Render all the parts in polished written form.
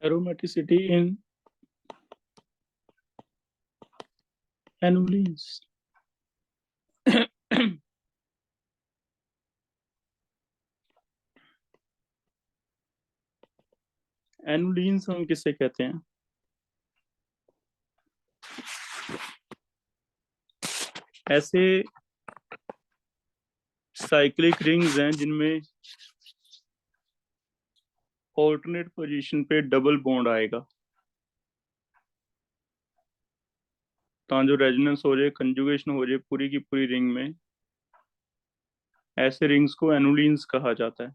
aromaticity in annulenes. एनुलीन्स हम किसे कहते हैं? ऐसे साइक्लिक रिंग्स हैं जिनमें ऑल्टरनेट पोजीशन पे डबल बॉन्ड आएगा, तो जो रेजोनेंस हो जाए, कंजुगेशन हो जाए पूरी की पूरी रिंग में, ऐसे रिंग्स को एनुलीन्स कहा जाता है।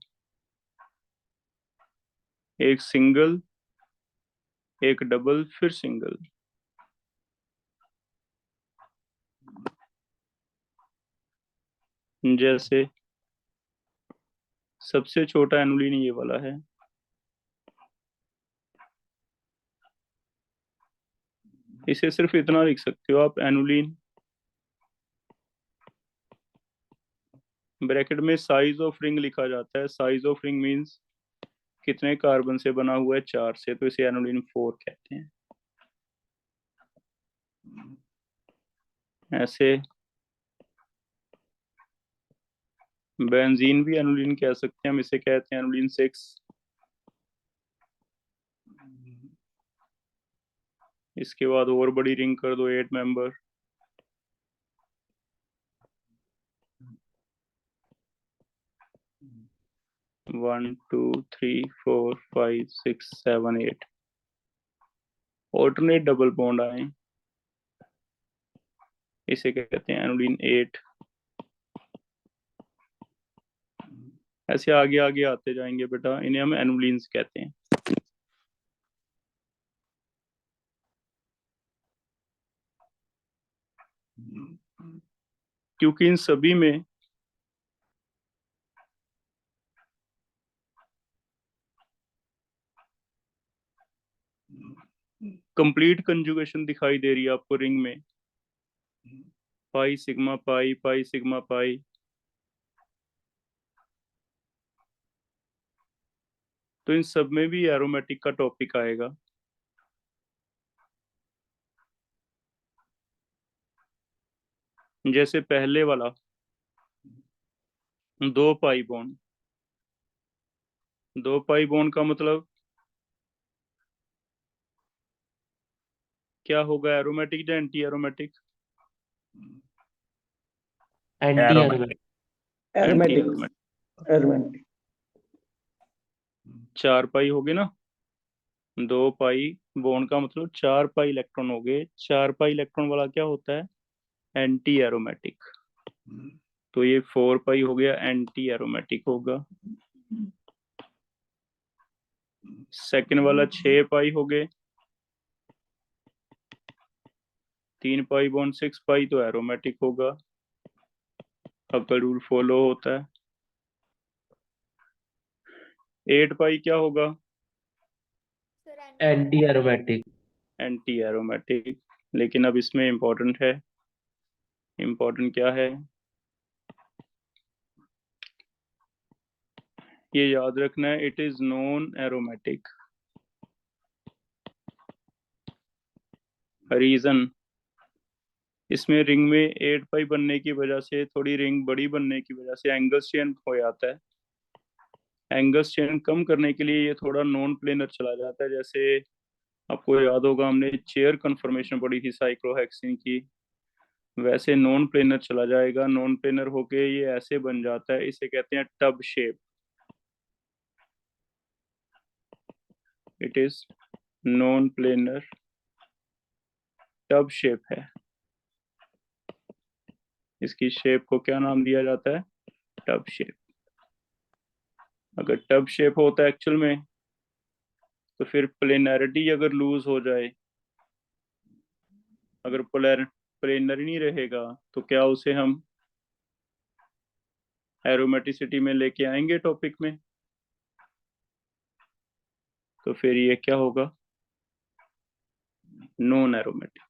एक सिंगल, एक डबल, फिर सिंगल। जैसे सबसे छोटा एनुलीन ये वाला है, इसे सिर्फ इतना लिख सकते हो आप, एनुलीन ब्रैकेट में साइज ऑफ रिंग लिखा जाता है। साइज ऑफ रिंग मींस कितने कार्बन से बना हुआ है, 4 से, तो इसे एनुलीन 4 कहते हैं। ऐसे बेंजीन भी एनुलीन कह सकते हैं, हम इसे कहते हैं एनुलीन 6। इसके बाद और बड़ी रिंग कर दो, 8 member, one two three four five six seven 8, alternate double bond आए, इसे कहते हैं एनुलीन 8। ऐसे आगे आगे आते जाएंगे बेटा, इन्हें हम एनुलीन्स कहते हैं। क्योंकि इन सभी में कंप्लीट कंजुगेशन दिखाई दे रही है आपको रिंग में, pi sigma pi, pi sigma pi, तो इन सब में भी एरोमेटिक का टॉपिक आएगा। जैसे पहले वाला 2 पाई बॉन्ड, 2 पाई बॉन्ड का मतलब क्या होगा, एरोमेटिक या anti aromatic? Anti aromatic. Anti aromatic aromatic. Aromatic 4 पाई हो गए ना, 2 पाई बॉन्ड का मतलब 4 पाई इलेक्ट्रॉन हो गए। 4 पाई इलेक्ट्रॉन वाला क्या होता है, एंटी एरोमेटिक। तो ये 4 पाई हो गया, एंटी एरोमेटिक होगा। सेकंड वाला 6 पाई हो गए, 3 पाई बॉन्ड 6 पाई, तो एरोमेटिक होगा। अपर रूल फॉलो होता है। 8 पाई क्या होगा, एंटी एरोमेटिक। Anti aromatic. लेकिन अब इसमें इंपॉर्टेंट है, इंपॉर्टेंट क्या है ये याद रखना है, it is non aromatic. Reason, इसमें रिंग में 8 पाई बनने की वजह से, थोड़ी रिंग बड़ी बनने की वजह से एंगल्स चेंज हो जाता है। एंगल्स चेंज कम करने के लिए ये थोड़ा नॉन प्लेनर चला जाता है। जैसे आपको याद होगा, हमने चेयर कन्फर्मेशन पढ़ी थी साइक्लोहेक्सिन की, वैसे नॉन प्लेनर चला जाएगा। नॉन प्लेनर होके ये ऐसे बन जाता है, इसे कहते हैं tub shape. It is non planar tub shape है। इसकी शेप को क्या नाम दिया जाता है, टब शेप। अगर टब शेप होता है एक्चुअल में, तो फिर प्लेनैरिटी अगर लूज हो जाए, अगर प्लेनर ही नहीं रहेगा, तो क्या उसे हम एरोमेटिसिटी में लेके आएंगे टॉपिक में? तो फिर ये क्या होगा, नॉन एरोमेटिक।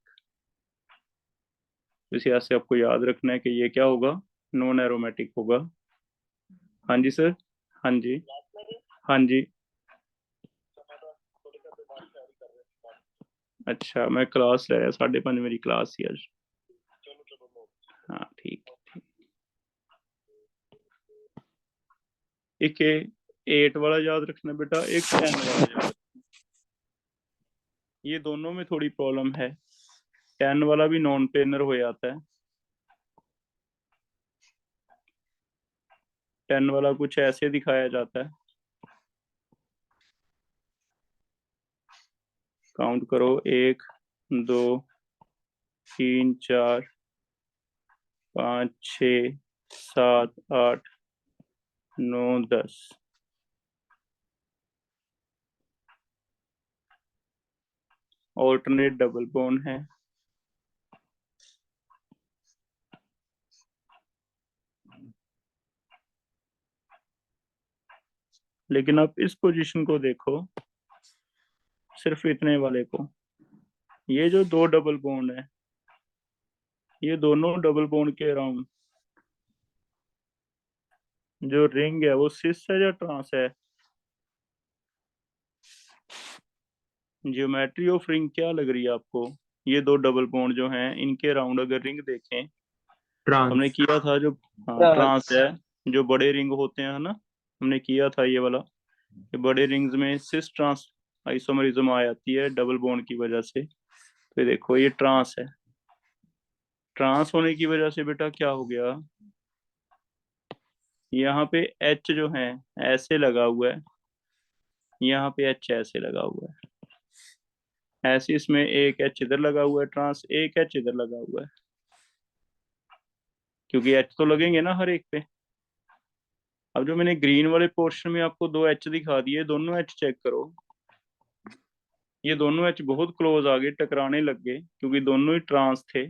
इस यहाँ से आपको याद रखना है कि ये क्या होगा, नॉन एरोमेटिक होगा। हाँ जी सर, हाँ जी, हाँ जी। अच्छा, मैं क्लास ले रहा 5:30 मेरी क्लास ही आज। हाँ ठीक। एक 8 वाला याद रखना बेटा, एक 10 वाला याद रखना। ये दोनों में थोड़ी प्रॉब्लम है। 10 वाला भी नॉन प्लेनर हो जाता है। 10 वाला कुछ ऐसे दिखाया जाता है। काउंट करो, 1 2 3 4 5 6 7 8 9 10। ऑल्टरनेट डबल बॉन्ड है। लेकिन आप इस पोजीशन को देखो, सिर्फ इतने वाले को। ये जो 2 डबल बॉन्ड है, ये दोनों डबल बॉन्ड के अराउंड जो रिंग है वो सिस है या ट्रांस है? ज्योमेट्री ऑफ रिंग क्या लग रही है आपको? ये 2 डबल बॉन्ड जो हैं, इनके अराउंड अगर रिंग देखें, हमने ट्रांस। किया था जो, हाँ ट्रांस है। जो बड़े रिंग होते हैं ना, हमने किया था ये वाला, कि बड़े रिंग्स में सिस ट्रांस आइसोमरिज्म आ जाती है डबल बॉन्ड की वजह से। तो ये देखो, ये ट्रांस है। ट्रांस होने की वजह से बेटा क्या हो गया, यहाँ पे एच जो है ऐसे लगा हुआ है, यहाँ पे एच ऐसे लगा हुआ है। ऐसे इसमें एक एच इधर लगा हुआ है, ट्रांस एक एच इधर लगा हुआ है, क्योंकि एच तो लगेंगे ना हर एक पे। अब जो मैंने ग्रीन वाले पोर्शन में आपको 2 एच दिखा दिए, दोनों एच चेक करो। ये दोनों एच बहुत क्लोज आ गए, टकराने लग गए, क्योंकि दोनों ही ट्रांस थे।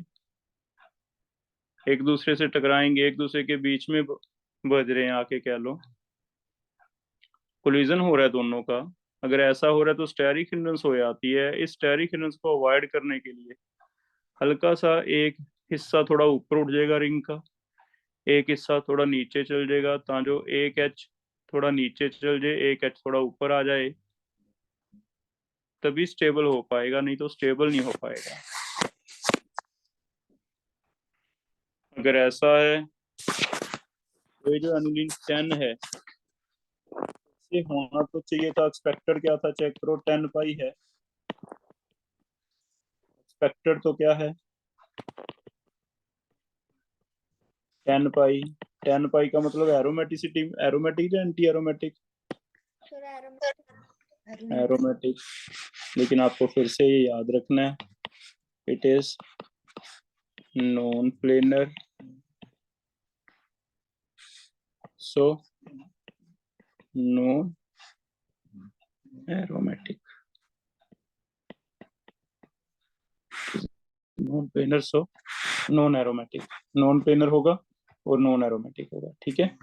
एक दूसरे से टकराएंगे, एक दूसरे के बीच में बज रहे हैं आके, कह लो कोलिजन हो रहा है दोनों का। अगर ऐसा हो रहा है तो स्टेरिक हिंड्रेंस हो जाती है। इस स्टेरिक हिंड्रेंस को अवॉइड करने के लिए हल्का सा एक हिस्सा थोड़ा ऊपर उठ जाएगा रिंग का, एक हिस्सा थोड़ा नीचे चल जाएगा, जो एक एच थोड़ा नीचे चल जाए, एक एच थोड़ा ऊपर आ जाए, तभी स्टेबल हो पाएगा, नहीं तो स्टेबल नहीं हो पाएगा। अगर ऐसा है तो ये जो एनुलिन 10 है, ये होना तो चाहिए था, एक्सपेक्टेड क्या था चेक करो, 10 पाई है। एक्सपेक्टेड तो क्या है, 10 पाई। 10 पाई का मतलब एरोमेटिसिटी, एरोमेटिक या एंटी एरोमेटिक? एरोमेटिक। लेकिन आपको फिर से ये याद रखना है, it is non planar, so non aromatic. Non planar, so non aromatic. Non planar होगा और नॉन एरोमेटिक होगा, ठीक है।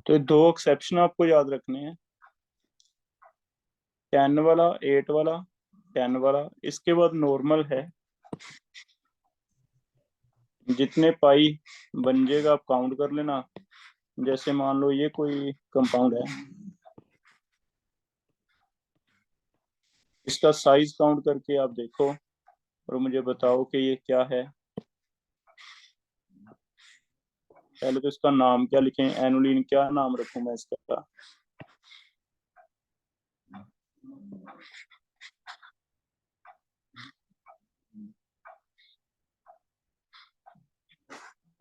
तो 2 एक्सेप्शन आपको याद रखने हैं, 10 वाला, 8 वाला, 10 वाला। इसके बाद नॉर्मल है, जितने पाई बन जाएगा आप काउंट कर लेना। जैसे मान लो ये कोई कंपाउंड है, इसका साइज काउंट करके आप देखो और मुझे बताओ कि ये क्या है। पहले तो इसका नाम क्या लिखें, एनुलिन क्या नाम रखूं मैं इसका?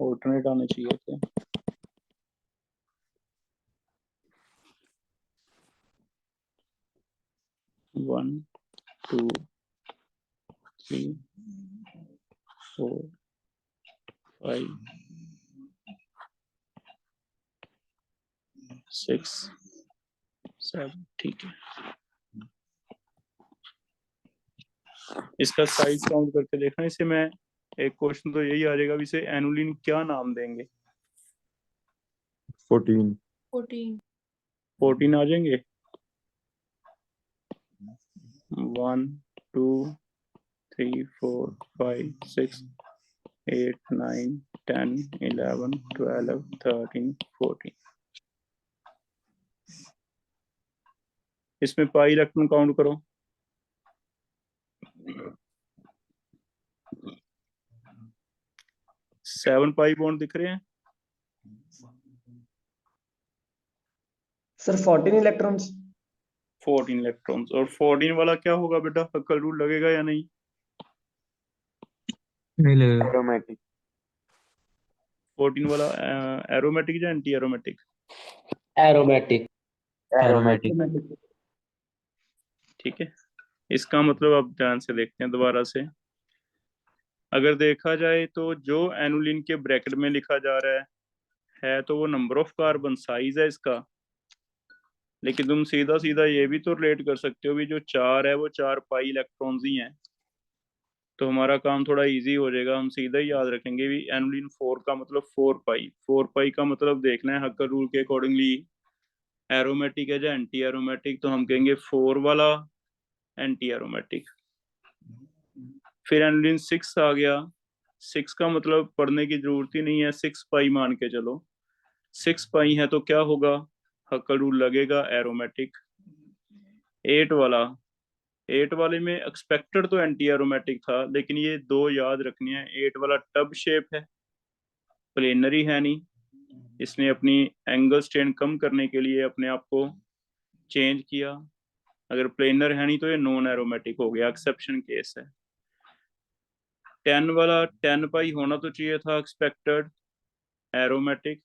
ऑल्टरनेट आने चाहिए थे। One two three four five six seven, ठीक है। इसका साइज काउंट करके देखना। इसे मैं, एक क्वेश्चन तो यही आ जाएगा, इसे एनुलिन क्या नाम देंगे? 14 14 14 आ जाएंगे। 1 2 3 4 5 6 8 9 10 11 12 13 14। इसमें पाई इलेक्ट्रॉन काउंट करो। 7 पाई बॉन्ड दिख रहे हैं। Sir 14 electrons. 14 इलेक्ट्रॉन्स। और 14 वाला क्या होगा बेटा, हक्कल रूल लगेगा या नहीं? नहीं लगेगा। एरोमेटिक। 14 वाला एरोमेटिक या एंटी एरोमेटिक? एरोमेटिक। एरोमेटिक। ठीक है, इसका मतलब आप ध्यान से देखते हैं दोबारा से। अगर देखा जाए तो जो एनुलिन के ब्रैकेट में लिखा जा रहा है तो वो नंबर ऑफ कार्बन साइज है इसका, लेकिन तुम सीधा सीधा ये भी तो रिलेट कर सकते हो भी जो 4 है वो 4 पाई इलेक्ट्रॉन्स ही हैं। तो हमारा काम थोड़ा इजी हो जाएगा, हम सीधा ही याद रखेंगे भी एनुलिन 4 का मतलब 4 पाई। 4 पाई का मतलब देखना है हक्कर रूल के अकॉर्डिंगली एरोमेटिक है या एंटी एरोमेटिक, तो हम कहेंगे 4 वाला एंटी एरोमेटिक। फिर एनुलिन 6 आ गया। 6 का मतलब पढ़ने की जरूरत ही नहीं है, 6 पाई मान के चलो। 6 पाई है तो क्या होगा, हक्कर रूल लगेगा एरोमेटिक। 8 वाला, 8 वाले में एक्सपेक्टेड तो एंटी एरोमेटिक था, लेकिन ये दो याद रखनी है। 8 वाला टब शेप है, प्लेनरी है नहीं, इसने अपनी एंगल स्ट्रेन कम करने के लिए अपने आप को चेंज किया। अगर प्लेनर है नहीं तो ये नॉन एरोमेटिक हो गया, एक्सेप्शन केस है। 10 वाला 10 पाई होना तो चाहिए था एक्सपेक्टेड एरोमेटिक,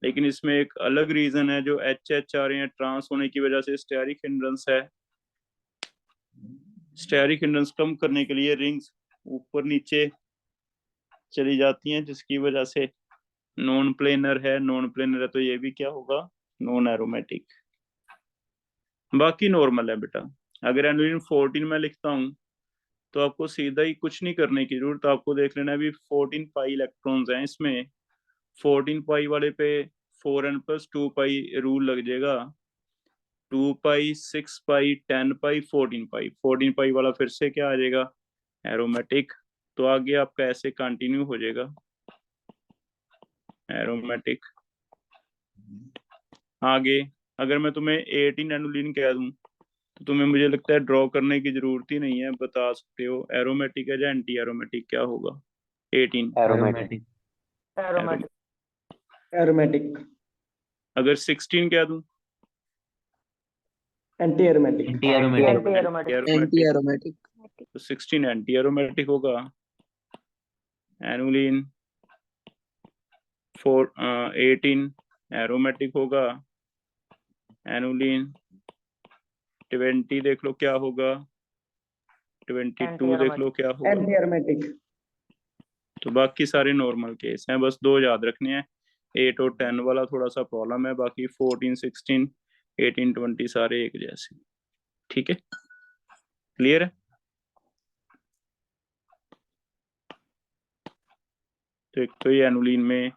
लेकिन इसमें एक अलग रीजन है, जो एच एच आ रहे हैं ट्रांस होने की वजह से स्टेरिक हिंड्रेंस है। स्टेरिक हिंड्रेंस कम करने के लिए रिंग्स ऊपर नीचे चली जाती हैं, जिसकी वजह से नॉन प्लेनर है। नॉन प्लेनर है तो ये भी क्या होगा, नॉन एरोमेटिक। बाकी नॉर्मल है बेटा। अगर एनुलिन 14 में लिखता हूँ तो आपको सीधा ही कुछ नहीं करने की जरूरत, आपको देख लेना भी 14 पाई इलेक्ट्रॉन्स हैं इसमें। 14 पाई वाले पे 4n + 2 पाई रूल लग जाएगा। 2 पाई 6 पाई 10 पाई 14 पाई। 14 पाई वाला फिर से क्या आ जाएगा, एरोमेटिक। तो आगे आपका ऐसे कंटिन्यू हो जाएगा एरोमेटिक। आगे अगर मैं तुम्हें 18 एनुलिन कह दूं तो तुम्हें मुझे लगता है ड्रॉ करने की जरूरत ही नहीं है, बता सकते हो एरोमेटिक है या एंटी एरोमेटिक क्या होगा। 18 एरोमेटिक। एरोमेटिक। एरोमेटिक। अगर 16 कह दूं, anti aromatic. Anti aromatic. Anti aromatic. तो 16 एंटी एरोमेटिक होगा। एनुलिन 18 एरोमेटिक होगा। एनुलिन 20 देख लो क्या होगा, 22 देख लो क्या होगा। Anti aromatic. तो बाकी सारे नॉर्मल केस हैं, बस दो याद रखने हैं। 8 और 10 वाला थोड़ा सा प्रॉब्लम है, बाकी 14 16 18 20 सारे एक जैसे। ठीक है, क्लियर है। तो एक तो ये एनुलिन में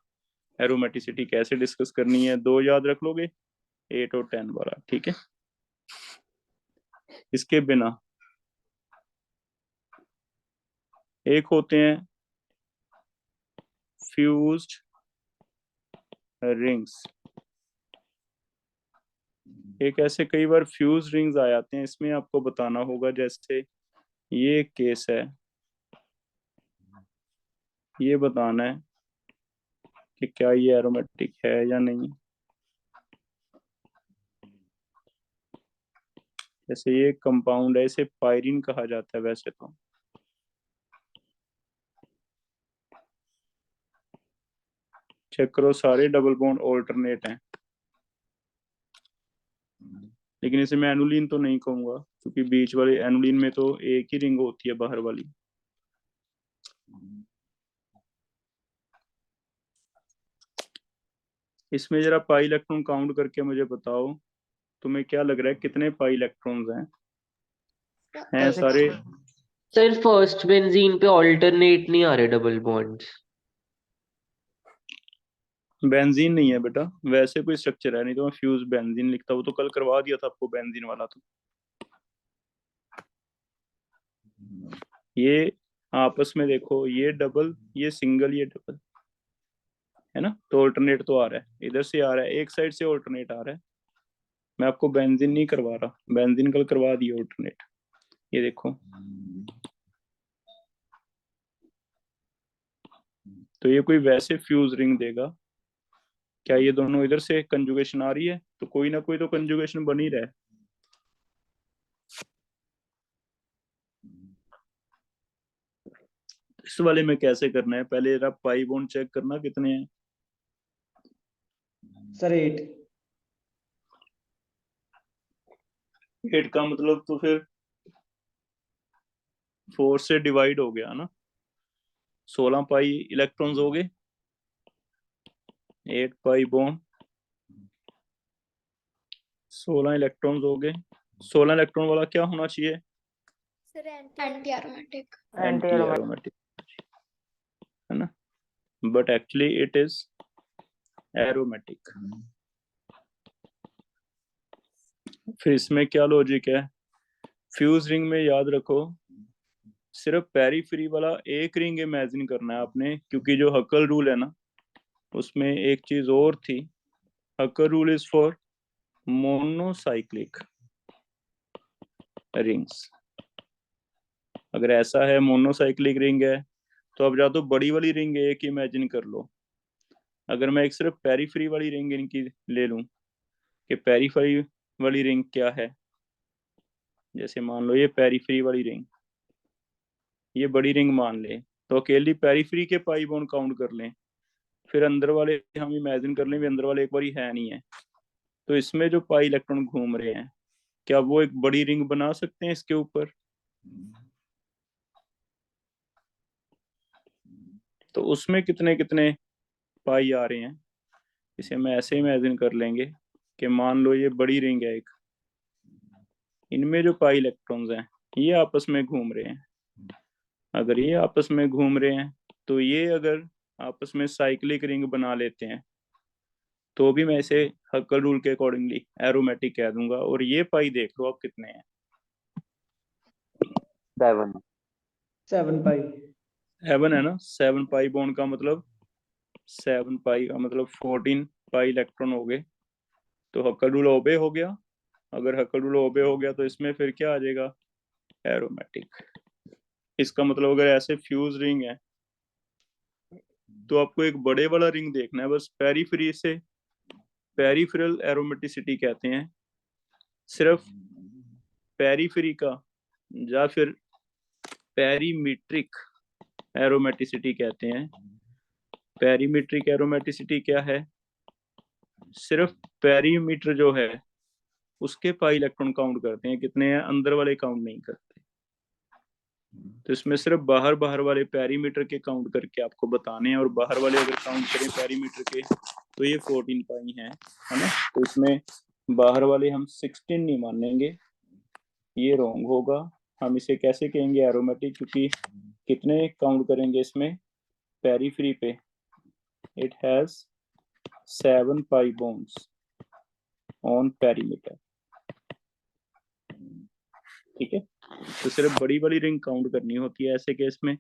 एरोमेटिसिटी कैसे डिस्कस करनी है, दो याद रख लोगे, 8 और 10 वाला। ठीक है, इसके बिना एक होते हैं फ्यूज्ड रिंग्स। एक ऐसे कई बार फ्यूज रिंग्स आ जाते हैं, इसमें आपको बताना होगा, जैसे ये केस है, ये बताना है कि क्या ये एरोमेटिक है या नहीं। जैसे ये कंपाउंड है, इसे पायरीन कहा जाता है वैसे तो। चेक करो सारे डबल बॉन्ड ऑल्टरनेट हैं, लेकिन इसे मैं एनुलिन तो नहीं कहूंगा, क्योंकि बीच वाले एनुलिन में तो एक ही रिंग होती है बाहर वाली। इसमें जरा पाई इलेक्ट्रॉन काउंट करके मुझे बताओ, तुम्हें क्या लग रहा है कितने पाई इलेक्ट्रॉन्स हैं सारे? सर फर्स्ट बेंजीन पे ऑल्टरनेट नहीं आ रहे डबल बॉन्ड्स। बेंजीन नहीं है बेटा, वैसे कोई स्ट्रक्चर है, नहीं तो मैं फ्यूज बेंजीन लिखता, वो तो कल करवा दिया था आपको बेंजीन वाला। तो ये आपस में देखो, ये डबल, ये सिंगल, ये डबल है ना, तो ऑल्टरनेट तो आ रहा है, इधर से आ रहा है, एक साइड से ऑल्टरनेट आ रहा है। मैं आपको बेंजीन नहीं करवा रहा, बेंजीन कल करवा दिया ऑल्टरनेट। ये देखो, तो ये कोई वैसे फ्यूज रिंग देगा क्या? ये दोनों इधर से कंजुगेशन आ रही है, तो कोई ना कोई तो कंजुगेशन बन ही रहा है। इस वाले में कैसे करना है, पहले जरा पाई बॉन्ड चेक करना कितने हैं। सर 8। 8 का मतलब तो फिर 4 से डिवाइड हो गया ना, 16 पाई इलेक्ट्रॉन्स हो गए, 8 पाई बॉन्ड 16 इलेक्ट्रॉन्स हो गए। 16 इलेक्ट्रॉन वाला क्या होना चाहिए? Sir anti aromatic. Anti aromatic, है ना, but actually it is aromatic. फिर इसमें क्या लॉजिक है? फ्यूज रिंग में याद रखो, सिर्फ पेरीफ्री वाला एक रिंग इमेजिन करना है आपने, क्योंकि जो हकल रूल है ना, उसमें एक चीज और थी। हकल rule is for monocyclic rings. अगर ऐसा है मोनोसाइक्लिक रिंग है, तो अब या तो बड़ी वाली रिंग एक इमेजिन कर लो। अगर मैं एक सिर्फ पेरीफ्री वाली रिंग इनकी ले लूं कि पेरीफ्री वाली रिंग क्या है, जैसे मान लो ये पेरीफ्री वाली रिंग, ये बड़ी रिंग मान ले, तो अकेली पेरीफ्री के पाई बॉन्ड काउंट कर लें, फिर अंदर वाले हम इमेजिन कर लें भी अंदर वाले एक बारी है नहीं है, तो इसमें जो पाई इलेक्ट्रॉन घूम रहे हैं, क्या वो एक बड़ी रिंग बना सकते हैं इसके ऊपर? तो उसमें कितने कितने पाई आ रहे हैं, इसे हम ऐसे इमेजिन कर लेंगे कि मान लो ये बड़ी रिंग है एक, इनमें जो पाई इलेक्ट्रॉन्स हैं ये आपस में घूम रहे हैं। अगर ये आपस में घूम रहे हैं, तो ये अगर आपस में साइक्लिक रिंग बना लेते हैं, तो भी मैं इसे हक्कल रूल के अकॉर्डिंगली एरोमेटिक कह दूंगा। और ये पाई देख लो आप कितने हैं, 7 7 पाई। 7 है ना। 7 पाई बॉन्ड का मतलब, 7 पाई का मतलब 14 पाई इलेक्ट्रॉन हो गए, तो हक्कल रूल ओबे हो गया। अगर हक्कल रूल ओबे हो गया, तो इसमें फिर क्या आ जाएगा? एरोमेटिक। इसका मतलब अगर ऐसे फ्यूज रिंग है, तो आपको एक बड़े वाला रिंग देखना है बस, पेरीफ्री से, पेरीफेरल एरोमेटिसिटी कहते हैं सिर्फ पेरीफ्री का, या फिर पेरीमीट्रिक एरोमेटिसिटी कहते हैं। पेरीमीट्रिक एरोमेटिसिटी क्या है? सिर्फ पेरीमीटर जो है उसके पाई इलेक्ट्रॉन काउंट करते हैं कितने हैं, अंदर वाले काउंट नहीं करते। तो इसमें सिर्फ बाहर बाहर वाले पेरीमीटर के काउंट करके आपको बताने हैं, और बाहर वाले अगर काउंट करें पेरीमीटर के, तो ये 14 पाई हैं, है ना। तो इसमें बाहर वाले हम 16 नहीं मानेंगे, ये रॉन्ग होगा। हम इसे कैसे कहेंगे? एरोमेटिक, क्योंकि कितने काउंट करेंगे इसमें पेरीफ्री पे? It has 7 pi bonds on perimeter, ठीक है। तो सिर्फ बड़ी वाली रिंग काउंट करनी होती है ऐसे केस में,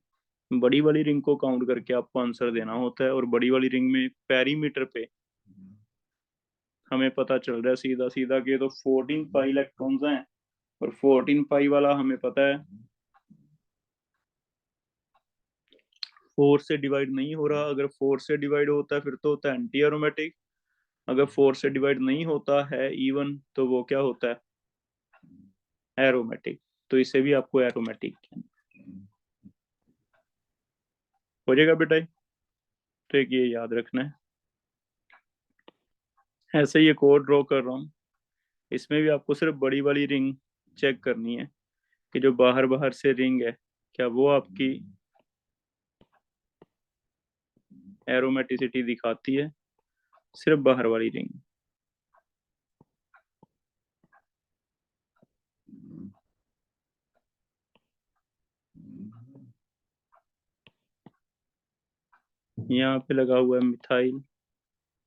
बड़ी वाली रिंग को काउंट करके आपको आंसर देना होता है। और बड़ी वाली रिंग में पेरीमीटर पे हमें पता चल रहा है सीधा सीधा कि तो 14 पाई इलेक्ट्रॉन्स हैं, और 14 पाई वाला हमें पता है 4 से डिवाइड नहीं हो रहा। अगर 4 से डिवाइड होता है फिर तो होता है एंटी एरोमेटिक, अगर 4 से डिवाइड नहीं होता है इवन, तो वो क्या होता है? एरोमेटिक। तो इसे भी आपको एरोमेटिक हो जाएगा बेटा। तो एक ये याद रखना है। ऐसे ही एक और ड्रॉ कर रहा हूँ, इसमें भी आपको सिर्फ बड़ी वाली रिंग चेक करनी है कि जो बाहर बाहर से रिंग है, क्या वो आपकी एरोमेटिसिटी दिखाती है? सिर्फ बाहर वाली रिंग। यहाँ पे लगा हुआ है मिथाइल,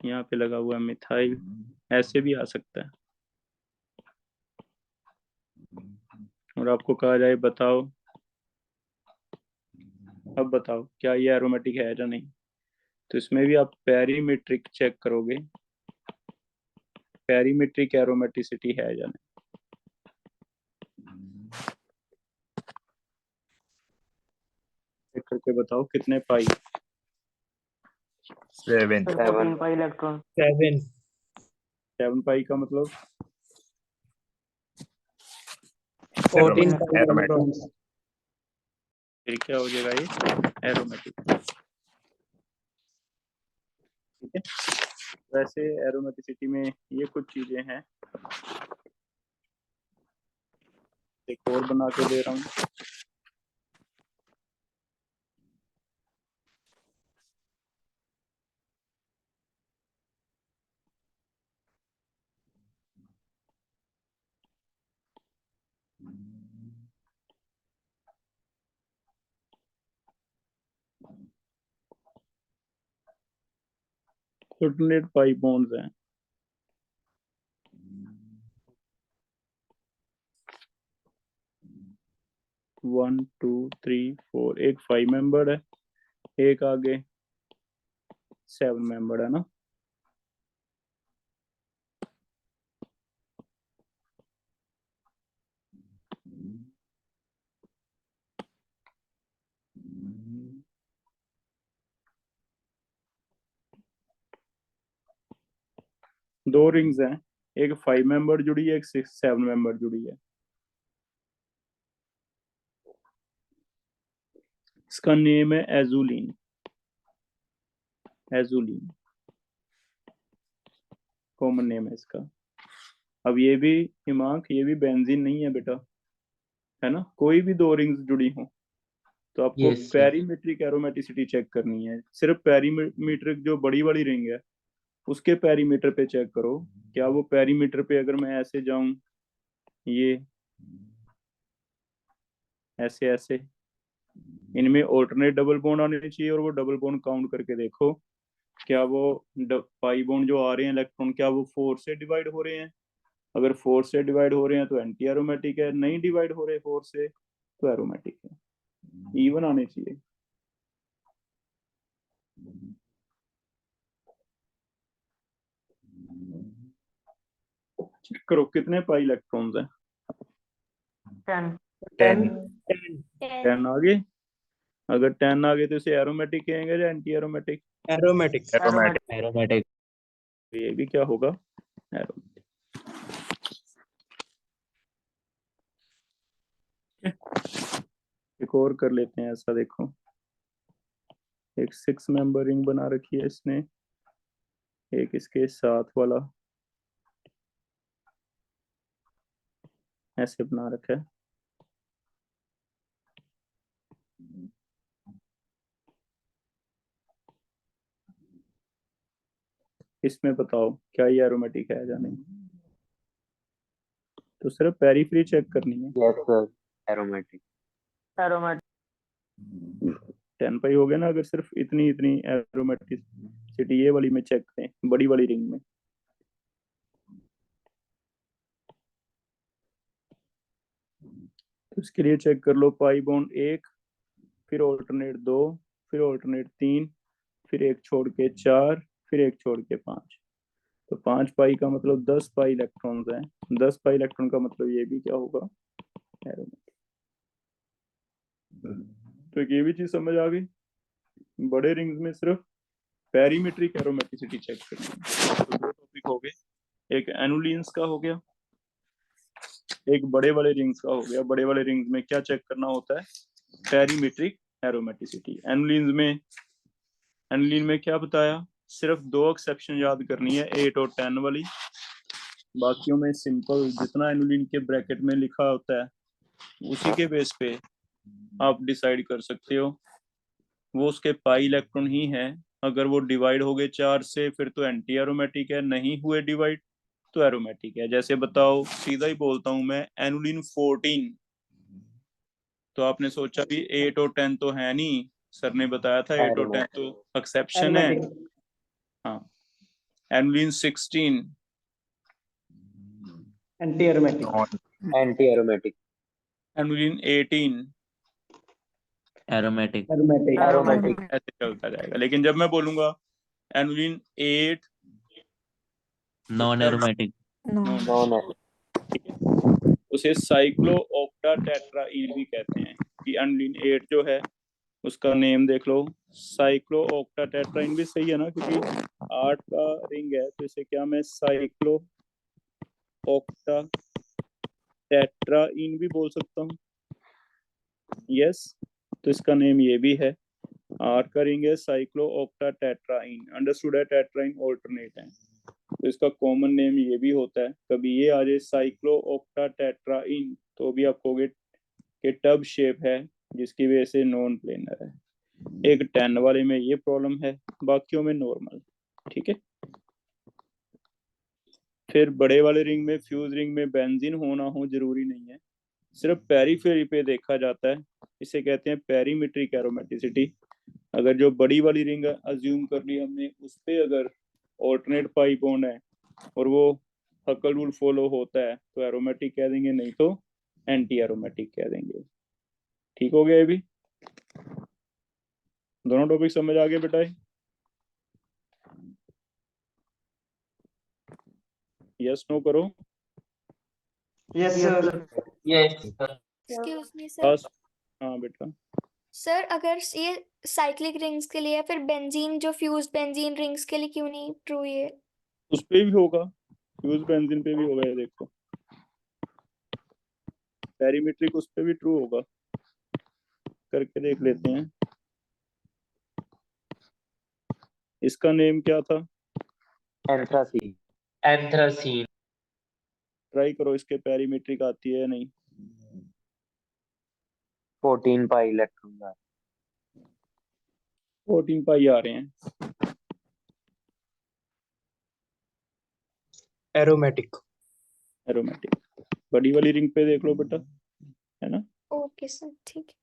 यहाँ पे लगा हुआ है मिथाइल, ऐसे भी आ सकता है। और आपको कहा जाए बताओ, अब बताओ क्या ये एरोमेटिक है या नहीं, तो इसमें भी आप पेरीमेट्रिक चेक करोगे, पेरीमेट्रिक एरोमेटिसिटी है या नहीं। चेक करके बताओ कितने पाई। 7 14 पाई इलेक्ट्रॉन। 7 7 पाई का मतलब 14 Aromatic. फिर क्या हो जाएगा ये एरोमेटिक। ठीक है, वैसे एरोमेटिसिटी में ये कुछ चीजें हैं, एक और बना के दे रहा हूँ। ऑल्टरनेट पाई बॉन्ड्स हैं। वन टू थ्री फोर, एक 5 मेंबर है, एक आगे 7 मेंबर है ना। दो रिंग्स हैं, एक 5 मेंबर जुड़ी है, एक 7 मेंबर जुड़ी है। इसका नेम है एजुलिन, एजुलिन कॉमन नेम है इसका। अब ये भी हिमांक, ये भी बेंजीन नहीं है बेटा, है ना। कोई भी दो रिंग्स जुड़ी हो तो आपको Yes, sir. पेरीमेट्रिक एरोमेटिसिटी चेक करनी है। सिर्फ पेरीमेट्रिक जो बड़ी वाली रिंग है उसके पेरीमीटर पे चेक करो, क्या वो पेरीमीटर पे अगर मैं ऐसे जाऊं, ये ऐसे ऐसे, इनमें ऑल्टरनेट डबल बॉन्ड आने चाहिए, और वो डबल बॉन्ड काउंट करके देखो क्या वो पाई बॉन्ड जो आ रहे हैं इलेक्ट्रॉन, क्या वो 4 से डिवाइड हो रहे हैं। अगर 4 से डिवाइड हो रहे हैं तो एंटी एरोमेटिक है, नहीं डिवाइड हो रहे 4 से तो एरोमेटिक है। इवन आने चाहिए। चेक करो कितने पाई इलेक्ट्रॉन्स हैं। 10 10 10 आ गए। अगर 10 आ गए तो इसे एरोमेटिक कहेंगे या anti aromatic. Aromatic. Aromatic. Aromatic. तो ये भी क्या होगा, एरोमेटिक। एक और कर लेते हैं ऐसा, देखो एक 6 मेंबर रिंग बना रखी है इसने, एक इसके साथ वाला ऐसे बना रखा है। इसमें बताओ क्या ये एरोमेटिक है या नहीं। तो सिर्फ पेरीफ्री चेक करनी है। Yes, sir. Aromatic. एरोमेटिक। 10 पाई हो गया ना। अगर सिर्फ इतनी इतनी एरोमेटिसिटी ये वाली में चेक करें, बड़ी वाली रिंग में, तो इसके लिए चेक कर लो पाई बॉन्ड 1, फिर ऑल्टरनेट 2, फिर ऑल्टरनेट 3, फिर एक छोड़ के 4, फिर एक छोड़ के 5। तो 5 पाई का मतलब 10 पाई इलेक्ट्रॉन्स हैं। 10 पाई इलेक्ट्रॉन का मतलब ये भी क्या होगा, एरोमेटिक। तो एक ये भी चीज समझ आ गई, बड़े रिंग्स में सिर्फ पेरीमेट्रिक एरोमेटिसिटी चेक करनी है। तो दो टॉपिक हो गए, एक एनुलिन्स का हो गया, एक बड़े वाले रिंग्स का हो गया। बड़े वाले रिंग्स में क्या चेक करना होता है, पेरीमेट्रिक एरोमेटिसिटी। एनुलिन में क्या बताया, सिर्फ 2 एक्सेप्शन याद करनी है, 8 और 10 वाली। बाकियों में सिंपल जितना एनुलिन के ब्रैकेट में लिखा होता है उसी के बेस पे आप डिसाइड कर सकते हो। वो उसके पाई इलेक्ट्रॉन ही है। अगर वो डिवाइड हो गए 4 से फिर तो एंटी एरोमेटिक है, नहीं हुए डिवाइड तो एरोमेटिक है। जैसे बताओ, सीधा ही बोलता हूं मैं, एनुलिन 14, तो आपने सोचा भी 8 और 10 तो है नहीं, सर ने बताया था 8 और 10 तो एक्सेप्शन है। एरोमेटिक। हाँ, Aniline 16. Anti aromatic anti aromatic Aniline 18. Aromatic aromatic aromatic ऐसे चलता जाएगा, लेकिन जब मैं बोलूंगा Aniline 8, नॉन एरोमेटिक नॉन, उसे साइक्लो ऑक्टा टेट्राइन भी कहते हैं। कि Aniline 8 जो है उसका नेम देख लो, साइक्लो ऑक्टा टेट्राइन भी सही है ना, क्योंकि 8 का रिंग है, तो इसे क्या मैं साइक्लो ऑक्टा टेट्राइन भी बोल सकता हूँ। यस, तो इसका नेम ये भी है। 8 का रिंग है साइक्लो ऑक्टा टेट्राइन, अंडरस्टूड है, टेट्राइन ऑल्टरनेट है, तो इसका कॉमन नेम ये भी होता है। कभी ये आ जाए साइक्लो ऑक्टा टेट्राइन तो भी आप कहोगे कि टब शेप है, जिसकी वजह से नॉन प्लेनर है। एक 10 वाले में ये प्रॉब्लम है, बाकियों में नॉर्मल। ठीक है, फिर बड़े वाले रिंग में, फ्यूज रिंग में बेंजीन होना हो जरूरी नहीं है, सिर्फ पेरीफेरी पे देखा जाता है, इसे कहते हैं पेरीमेट्रिक एरोमेटिसिटी। अगर जो बड़ी वाली रिंग अज्यूम कर ली हमने, उस पे अगर ऑल्टरनेट पाई बॉन्ड है और वो हकल रूल फॉलो होता है तो एरोमेटिक कह देंगे, नहीं तो एंटी एरोमेटिक कह देंगे। ठीक हो गया ये भी? दोनों टॉपिक समझ आ गए बेटा? यस नो करो। Yes sir yes excuse me sir. बस, हाँ बेटा। सर अगर ये साइक्लिक रिंग्स के लिए है, फिर बेंजीन जो फ्यूज बेंजीन रिंग्स के लिए क्यों नहीं ट्रू ये? उस पे भी होगा, फ्यूज बेंजीन पे भी होगा, ये देखो पेरीमेट्रिक उस पे भी ट्रू होगा, करके देख लेते हैं। इसका नेम क्या था? एंथ्रासीन एंथ्रासीन ट्राई करो, इसके पेरीमेट्रिक आती है या नहीं। 14 पाई इलेक्ट्रॉन का 14 पाई आ रहे हैं। एरोमेटिक एरोमेटिक बड़ी वाली रिंग पे देख लो बेटा, है ना। ओके सर, ठीक है,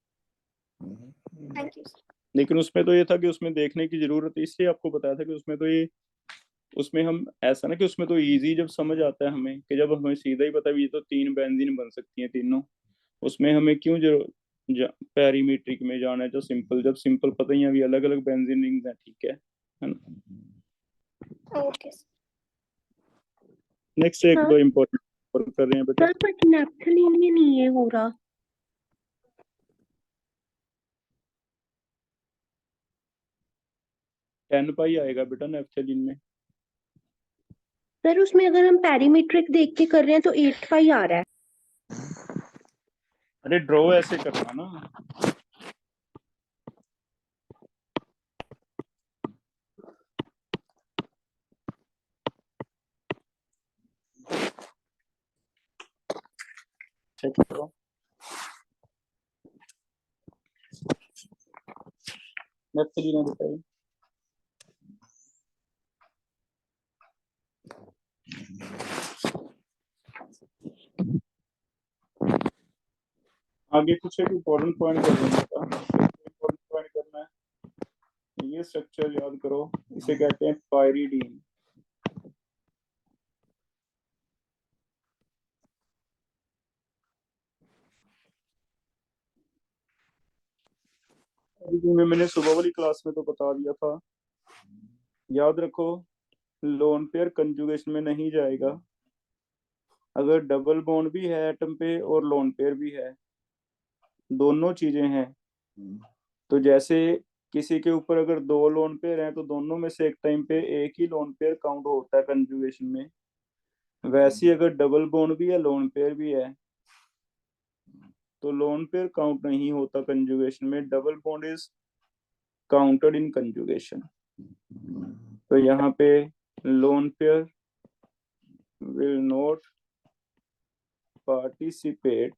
थैंक यू सर। लेकिन उसमें तो ये था कि उसमें देखने की जरूरत है, इसलिए आपको बताया था कि उसमें तो ये, उसमें हम ऐसा ना कि उसमें तो इजी जब समझ आता है हमें, कि जब हमें सीधा ही पता है ये तो 3 बेंजीन बन सकती हैं तीनों, उसमें हमें क्यों जो पेरीमेट्रिक में जाना है, जो सिंपल, जब सिंपल पता ही है अभी अलग अलग बेंजीन रिंग्स हैं। ठीक है ना। Okay sir. नेक्स्ट एक दो इम्पोर्टेंट कर रहे हैं बेटा। सर बट नैप्थलीन में नहीं है हो रहा। 10 पाई आएगा बेटा नेप्थलीन में। सर उसमें अगर हम पैरीमेट्रिक देख के कर रहे हैं तो 8 पाई आ रहा है। अरे ड्रॉ ऐसे करना ना, चेक करो नेप्थलीन बताइए। आगे कुछ एक इम्पोर्टेंट पॉइंट कर देंगे का, इम्पोर्टेंट पॉइंट करना है, ये स्ट्रक्चर याद करो, इसे कहते हैं पायरीडीन। में मैंने सुबह वाली क्लास में तो बता दिया था, याद रखो लोन पेयर कंजुगेशन में नहीं जाएगा अगर डबल बॉन्ड भी है एटम पे और लोन पेयर भी है, दोनों चीजें हैं। तो जैसे किसी के ऊपर अगर 2 लोन पेयर हैं तो दोनों में से एक टाइम पे एक ही लोन पेयर काउंट होता है कंजुगेशन में, वैसे ही अगर डबल बॉन्ड भी है लोन पेयर भी है तो लोन पेयर काउंट नहीं होता कंजुगेशन में, double bond is counted in conjugation. तो यहाँ पे lone pair will not participate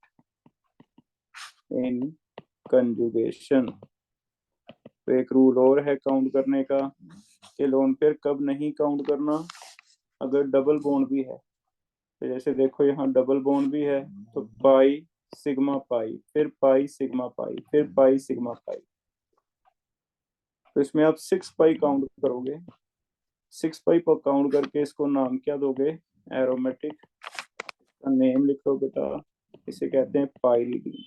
in conjugation. तो एक रूल और है काउंट करने का कि लोन पेयर कब नहीं काउंट करना, अगर डबल बॉन्ड भी है। तो जैसे देखो यहाँ डबल बॉन्ड भी है तो पाई सिग्मा पाई, फिर पाई सिग्मा पाई, फिर पाई सिग्मा पाई, तो इसमें आप 6 पाई काउंट करोगे, 6 पाई पर काउंट करके इसको नाम क्या दोगे? एरोमेटिक का नेम लिखो बेटा, इसे कहते हैं पाइरीडीन।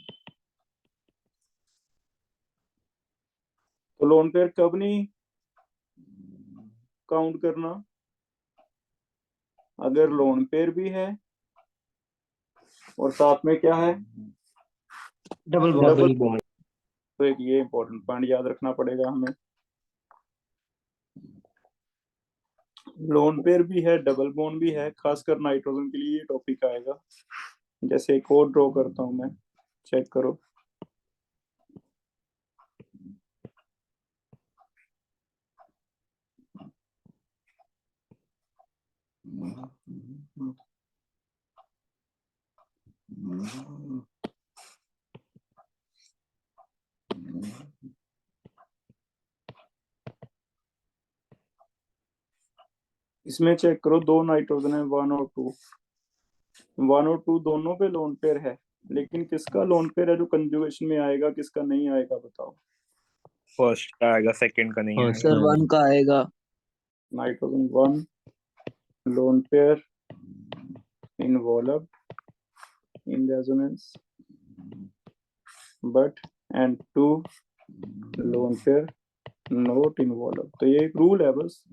तो लोन पेयर कब नहीं काउंट करना? अगर लोन पेयर भी है और साथ में क्या है? Double bond. Double bond. तो एक ये इंपॉर्टेंट पॉइंट याद रखना पड़ेगा हमें। लोन पेयर भी है, डबल बॉन्ड भी है, खासकर नाइट्रोजन के लिए ये टॉपिक आएगा। जैसे एक और ड्रॉ करता हूं मैं, चेक करो। इसमें चेक करो, दो नाइट्रोजन है, 1 और 2। 1 और 2 दोनों पे लोन पेयर है, लेकिन किसका लोन पेयर है जो कंजुगेशन में आएगा, किसका नहीं आएगा बताओ? फर्स्ट का आएगा, सेकंड का नहीं आएगा। सर 1 का आएगा। Nitrogen 1 lone pair involved in resonance, but and 2 lone pair not involved। तो ये एक रूल है, बस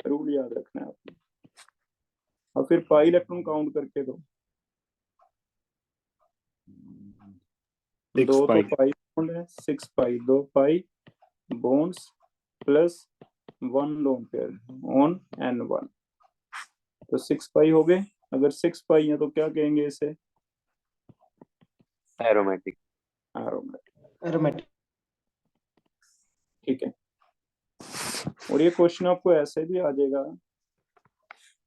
रूल याद रखना है आपने। और फिर पाई इलेक्ट्रॉन काउंट करके दो। 2 तो पाई बॉन्ड है, 6 पाई, 2 pi bonds plus 1 lone pair on N1, तो 6 पाई हो गए। अगर 6 पाई है तो क्या कहेंगे इसे? एरोमेटिक। एरोमेटिक। ठीक है। और ये क्वेश्चन आपको ऐसे भी आ जाएगा।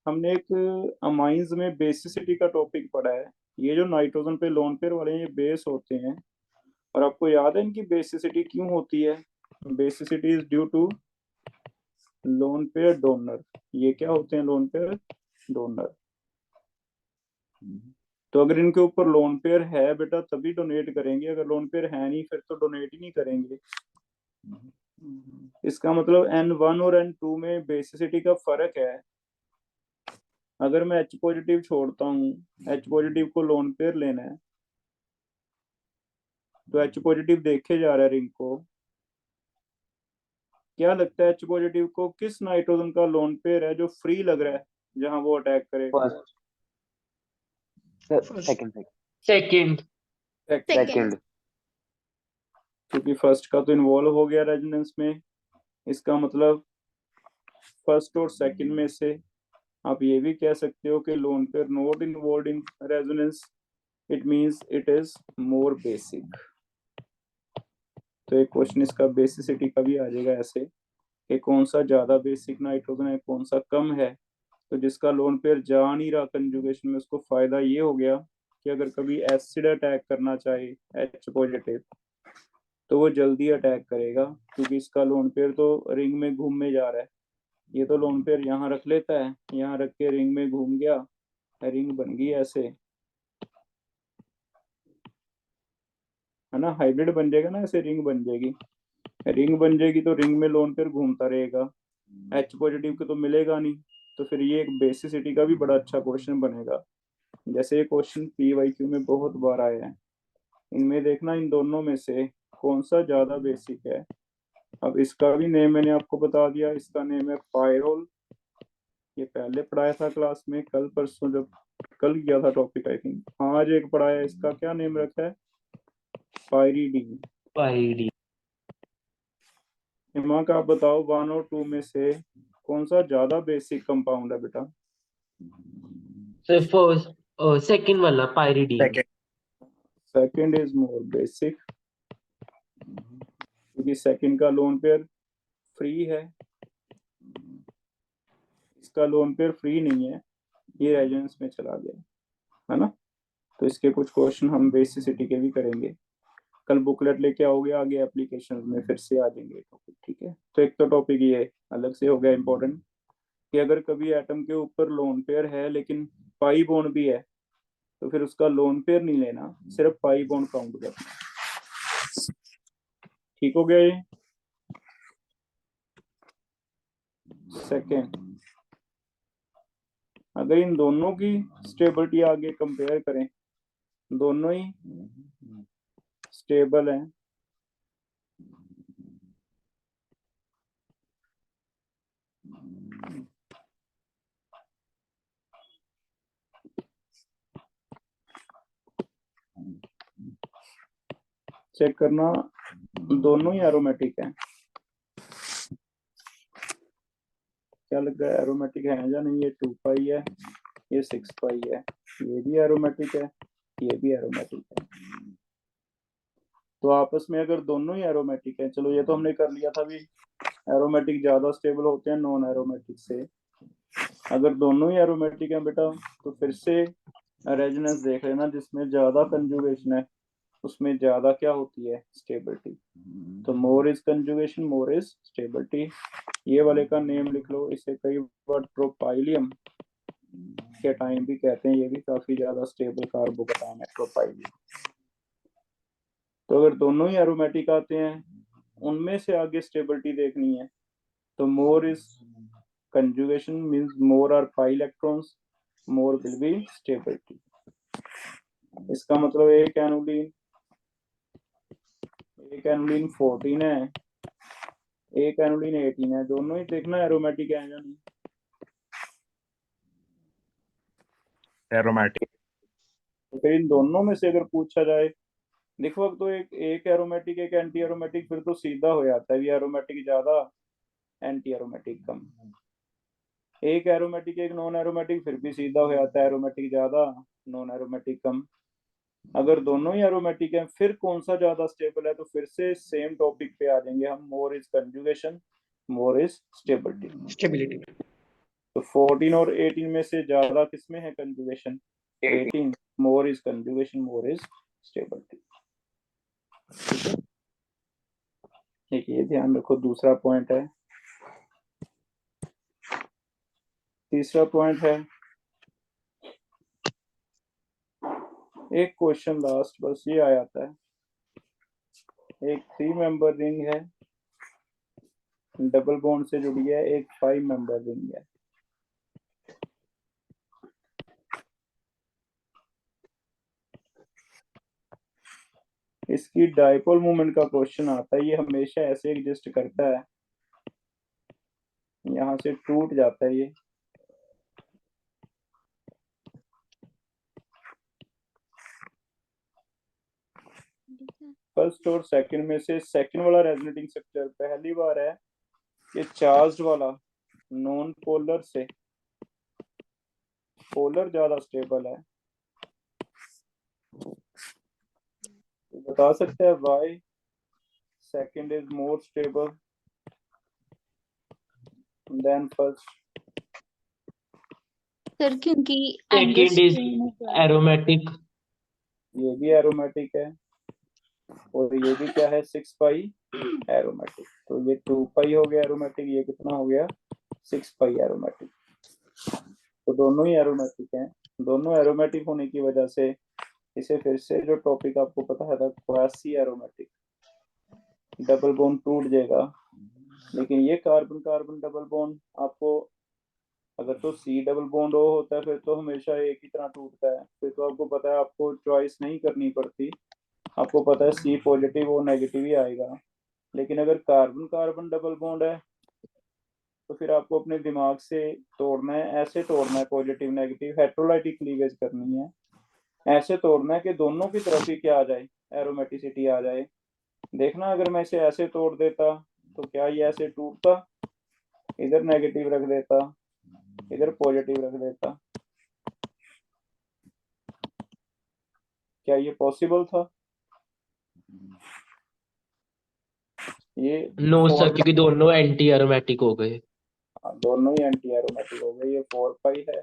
हमने एक अमाइंस में बेसिसिटी का टॉपिक पढ़ा है। ये जो नाइट्रोजन पे लोन पेयर वाले हैं, ये बेस होते हैं। और आपको याद है इनकी बेसिसिटी क्यों होती है? Basicity is due to lone pair donor. ये क्या होते हैं? Lone pair donor. तो अगर इनके ऊपर लोन पेयर है बेटा तभी डोनेट करेंगे, अगर लोन पेयर है नहीं फिर तो डोनेट ही नहीं करेंगे। इसका मतलब N1 और N2 में बेसिसिटी का फर्क है। अगर मैं H पॉजिटिव छोड़ता हूँ, H पॉजिटिव को लोन पेयर लेना है, तो H पॉजिटिव देखे जा रहा है रिंग को। क्या लगता है H पॉजिटिव को किस नाइट्रोजन का लोन पेयर है जो फ्री लग रहा है जहां वो अटैक करेगा? सेकंड। सेकंड। क्योंकि फर्स्ट का तो इन्वॉल्व हो गया रेजोनेंस में। इसका मतलब फर्स्ट और सेकंड में से आप ये भी कह सकते हो कि lone pair not involve in resonance, it means it is more basic. तो एक क्वेश्चन इसका बेसिसिटी का भी आ जाएगा ऐसे कि कौन सा ज्यादा बेसिक नाइट्रोजन है, कौन सा कम है। तो जिसका लोन पेयर जा नहीं रहा कंजुगेशन में, उसको फायदा ये हो गया कि अगर कभी एसिड अटैक करना चाहे H पॉजिटिव तो वो जल्दी अटैक करेगा, क्योंकि इसका लोन पेयर तो रिंग में घूमने जा रहा है। ये तो लोन पेयर यहाँ रख लेता है, यहाँ रख के रिंग में घूम गया, रिंग बन गई ऐसे, है ना? हाइब्रिड बन जाएगा ना, ऐसे रिंग बन जाएगी। रिंग बन जाएगी तो रिंग में लोन पेयर घूमता रहेगा, H पॉजिटिव को तो मिलेगा नहीं। तो फिर ये एक बेसिसिटी का भी बड़ा अच्छा क्वेश्चन बनेगा। जैसे ये क्वेश्चन PYQ में बहुत बार आया है। इनमें देखना इन दोनों में से कौन सा ज्यादा बेसिक है। अब इसका भी नेम मैंने आपको बता दिया, इसका नेम है पायरोल। ये पहले पढ़ाया था क्लास में, कल परसों जब कल किया था टॉपिक आई थिंक। आज एक पढ़ाया, इसका क्या नेम रखा है? पायरीडीन। हिमा का आप बताओ 1 और 2 में से कौन सा ज्यादा बेसिक कंपाउंड है बेटा? सेकंड वाला pyridine. Second is more basic, क्योंकि सेकंड का लोन पेयर फ्री है, इसका लोन पेयर फ्री नहीं है, ये रेजोनेंस में चला गया, है ना? तो इसके कुछ क्वेश्चन हम बेसिसिटी के भी करेंगे। कल बुकलेट लेके आओगे, आगे एप्लीकेशन में फिर से आ जाएंगे टॉपिक, ठीक है? तो एक तो टॉपिक ये अलग से हो गया इंपॉर्टेंट कि अगर कभी एटम के ऊपर लोन पेयर है लेकिन पाई बॉन्ड भी है, तो फिर उसका लोन पेयर नहीं लेना, सिर्फ पाई बॉन्ड काउंट करना। ठीक हो गया ये? सेकेंड, अगर इन दोनों की स्टेबिलिटी आगे कंपेयर करें, दोनों ही स्टेबल हैं, चेक करना दोनों ही एरोमेटिक हैं। क्या लग रहा है, एरोमेटिक है या नहीं? ये 2 पाई है, ये 6 पाई है, ये भी एरोमेटिक है, ये भी एरोमेटिक है। तो आपस में अगर दोनों ही एरोमेटिक है, चलो ये तो हमने कर लिया था भी, एरोमेटिक ज्यादा स्टेबल होते हैं नॉन एरोमेटिक से। अगर दोनों ही एरोमेटिक हैं बेटा, तो फिर से रेजोनेंस देख लेना, जिसमें ज्यादा कंजुगेशन है उसमें ज्यादा क्या होती है, स्टेबिलिटी। तो more is conjugation, more is stability. ये वाले का नेम लिख लो, इसे कई बार ट्रोपाइलियम के टाइम भी कहते हैं, ये भी काफी ज्यादा स्टेबल कार्बोकेटाइन है, ट्रोपाइलियम। तो अगर दोनों ही एरोमेटिक आते हैं, उनमें से आगे स्टेबिलिटी देखनी है, तो more is conjugation means more are pi electrons, more will be stability. इसका मतलब एक एनुलिन 14 है, एक एनुलिन 18 है, दोनों ही देखना एरोमेटिक है या नहीं। एरोमेटिक। तो फिर इन दोनों में से अगर पूछा जाए, देखो अब तो एक एरोमेटिक एक एंटी एरोमेटिक, फिर तो सीधा हो जाता है, ये एरोमेटिक ज्यादा एंटी एरोमेटिक कम। एक एरोमेटिक एक नॉन एरोमेटिक, फिर भी सीधा हो जाता है, एरोमेटिक ज्यादा नॉन एरोमेटिक कम। अगर दोनों ही एरोमेटिक हैं, फिर कौन सा ज्यादा स्टेबल है? तो फिर से सेम टॉपिक पे आ जाएंगे हम, मोर is conjugation, more is stability. Stability. तो 14 और 18 में से ज्यादा किसमें है conjugation? 18। More is conjugation, more is stability. ठीक है, ये ध्यान रखो। दूसरा पॉइंट है, तीसरा पॉइंट है, एक क्वेश्चन लास्ट बस ये आ जाता है। एक 3 मेंबर रिंग है, डबल बॉन्ड से जुड़ी है, एक 5 मेंबर रिंग है। इसकी डाइपोल मोमेंट का क्वेश्चन आता है, ये हमेशा ऐसे एग्जिस्ट करता है, यहाँ से टूट जाता है ये। फर्स्ट और सेकंड में से सेकंड वाला रेजोनेटिंग स्ट्रक्चर पहली बार है कि चार्ज्ड वाला नॉन पोलर से पोलर ज्यादा स्टेबल है। तो बता सकते हैं why second is more stable then first? Sir क्योंकि सेकंड इज एरोमेटिक, ये भी एरोमेटिक है और ये भी क्या है, 6 पाई एरोमेटिक। तो ये 2 पाई हो गया एरोमेटिक, ये कितना हो गया, 6 पाई एरोमेटिक। तो दोनों ही एरोमेटिक हैं। दोनों एरोमेटिक होने की वजह से इसे फिर से जो टॉपिक आपको पता था, क्वासी एरोमेटिक, डबल बॉन्ड टूट जाएगा। लेकिन ये कार्बन कार्बन डबल बॉन्ड आपको, अगर तो सी डबल बॉन्ड ओ होता है, फिर तो हमेशा एक ही तरह टूटता है, फिर तो आपको पता है, आपको चॉइस नहीं करनी पड़ती, आपको पता है सी पॉजिटिव और नेगेटिव ही आएगा। लेकिन अगर कार्बन कार्बन डबल बॉन्ड है, तो फिर आपको अपने दिमाग से तोड़ना है, ऐसे तोड़ना है, पॉजिटिव नेगेटिव हेटेरोलाइटिक क्लीवेज करनी है, ऐसे तोड़ना है कि दोनों की तरफ ही क्या आ जाए, एरोमेटिसिटी आ जाए। देखना, अगर मैं इसे ऐसे तोड़ देता तो क्या ये ऐसे टूटता, इधर नेगेटिव रख देता, इधर पॉजिटिव रख देता, क्या ये पॉसिबल था? ये नो सर, क्योंकि दोनों एंटी एरोमेटिक हो गए। दोनों ही एंटी एरोमेटिक हो गए। ये 4 पाई है,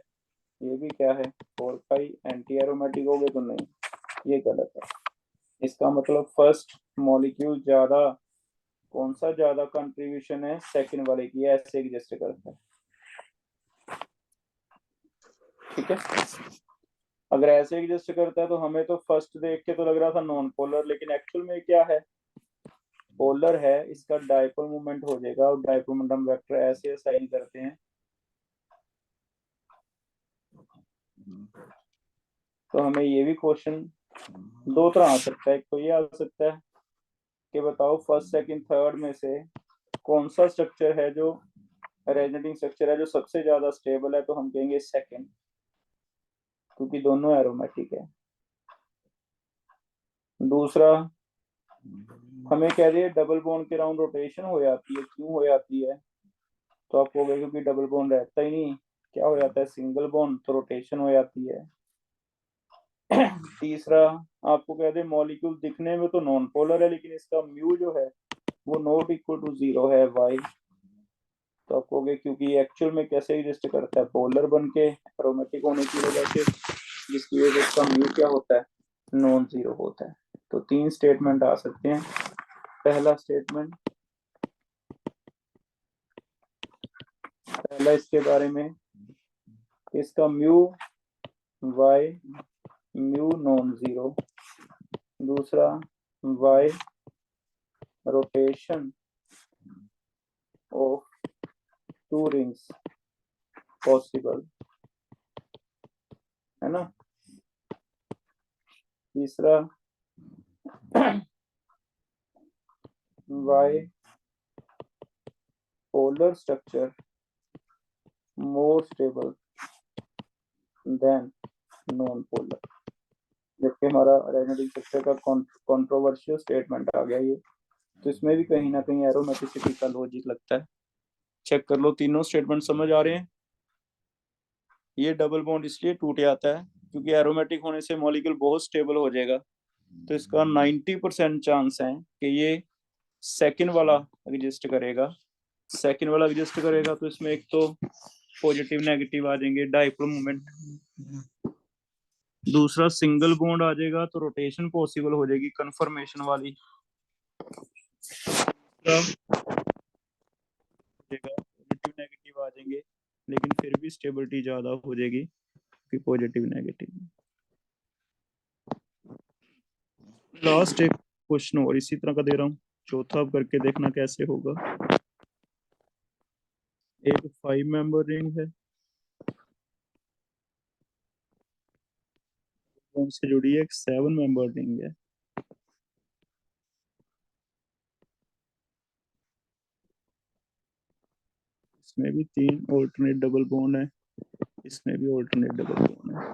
ये भी क्या है, 4 पाई एंटी एरोमेटिक हो गए, तो नहीं, ये गलत है। इसका मतलब फर्स्ट मॉलिक्यूल ज्यादा, कौन सा ज्यादा कंट्रीब्यूशन है, सेकंड वाले की, ऐसे एग्जिस्ट करता है। ठीक है, अगर ऐसे एग्जिस्ट करता है तो हमें तो फर्स्ट देख के तो लग रहा था नॉन पोलर, लेकिन एक्चुअल में क्या है, पोलर है। इसका डाइपोल मोमेंट हो जाएगा, और डाइपोल मोमेंट हम वेक्टर ऐसे असाइन करते हैं, तो हमें ये भी क्वेश्चन दो तरह आ सकता है। एक तो ये आ सकता है कि बताओ फर्स्ट सेकंड थर्ड में से कौन सा स्ट्रक्चर है जो रेजोनेटिंग स्ट्रक्चर है जो सबसे ज्यादा स्टेबल है, तो हम कहेंगे सेकंड, क्योंकि दोनों एरोमेटिक है। दूसरा हमें कह रही है डबल बॉन्ड के राउंड रोटेशन हो जाती है, क्यों हो जाती है? तो आप कहोगे क्योंकि डबल बॉन्ड रहता ही नहीं, क्या हो जाता है सिंगल बॉन्ड, तो रोटेशन हो जाती है। तीसरा आपको कह दे मॉलिक्यूल दिखने में तो नॉन पोलर है लेकिन इसका म्यू जो है वो नॉट इक्वल टू 0 है, वाई? तो आप कहोगे क्योंकि एक्चुअल में कैसे एग्जिस्ट करता है, पोलर बन के एरोमेटिक होने की वजह से, जिसकी वजह से इसका म्यू क्या होता है, नॉन जीरो होता है। तो तीन स्टेटमेंट आ सकते हैं। पहला स्टेटमेंट, पहला इसके बारे में इसका mu why mu non zero. दूसरा why rotation of two rings possible, है ना। तीसरा why polar structure more stable than non polar। जबकि हमारा रेजोनेटिंग स्ट्रक्चर का कंट्रोवर्शियल स्टेटमेंट आ गया ये, तो इसमें भी कहीं ना कहीं एरोमेटिसिटी का लॉजिक लगता है। चेक कर लो, तीनों स्टेटमेंट समझ आ रहे हैं। ये डबल बॉन्ड इसलिए टूट जाता है क्योंकि एरोमेटिक होने से मॉलिक्यूल बहुत स्टेबल हो जाएगा, तो इसका 90% चांस है कि ये सेकंड वाला एग्जिस्ट करेगा। सेकंड वाला एग्जिस्ट करेगा तो इसमें एक तो पॉजिटिव नेगेटिव आ जाएंगे, डाइपोल मोमेंट। दूसरा सिंगल बॉन्ड आ जाएगा तो रोटेशन पॉसिबल हो जाएगी कन्फर्मेशन वाली। पॉजिटिव नेगेटिव आ जाएंगे लेकिन फिर भी स्टेबिलिटी ज्यादा हो जाएगी कि पॉजिटिव नेगेटिव। लास्ट एक क्वेश्चन और इसी तरह का दे रहा हूँ, चौथा अब करके देखना कैसे होगा। एक 5 मेंबर रिंग है, से जुड़ी है एक 7 मेंबर रिंग है। इसमें भी 3 ऑल्टरनेट डबल बॉन्ड है, इसमें भी ऑल्टरनेट डबल बॉन्ड है।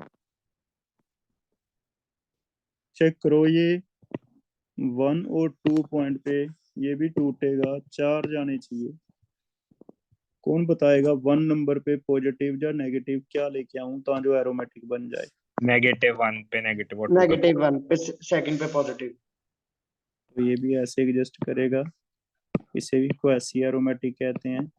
चेक करो, ये 1 और 2 पॉइंट पे ये भी टूटेगा, 4 जाने चाहिए। कौन बताएगा 1 नंबर पे पॉजिटिव या नेगेटिव क्या लेके आऊं ता जो एरोमेटिक बन जाए? -1 पे नेगेटिव और -1 पे सेकंड पे पॉजिटिव। तो ये भी ऐसे एग्जिस्ट करेगा, इसे भी क्वासी एरोमेटिक कहते हैं।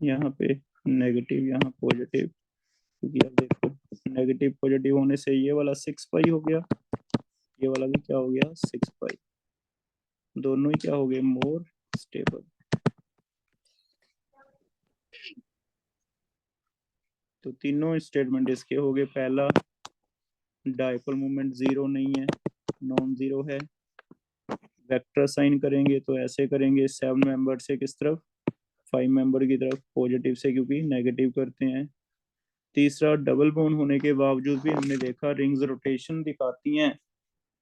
यहाँ पे नेगेटिव, यहाँ पॉजिटिव, क्योंकि अब देखो नेगेटिव पॉजिटिव होने से ये वाला 6 पाई हो गया, ये वाला भी क्या हो गया 6 पाई, दोनों ही क्या हो गए मोर स्टेबल। तो तीनों स्टेटमेंट इसके हो गए। पहला डाइपोल मोमेंट 0 नहीं है, नॉन जीरो है। वेक्टर साइन करेंगे तो ऐसे करेंगे, 7 मेंबर से किस तरफ, 5 मेंबर की तरफ, पॉजिटिव से क्योंकि नेगेटिव करते हैं। तीसरा डबल बॉन्ड होने के बावजूद भी हमने देखा रिंग्स रोटेशन दिखाती हैं,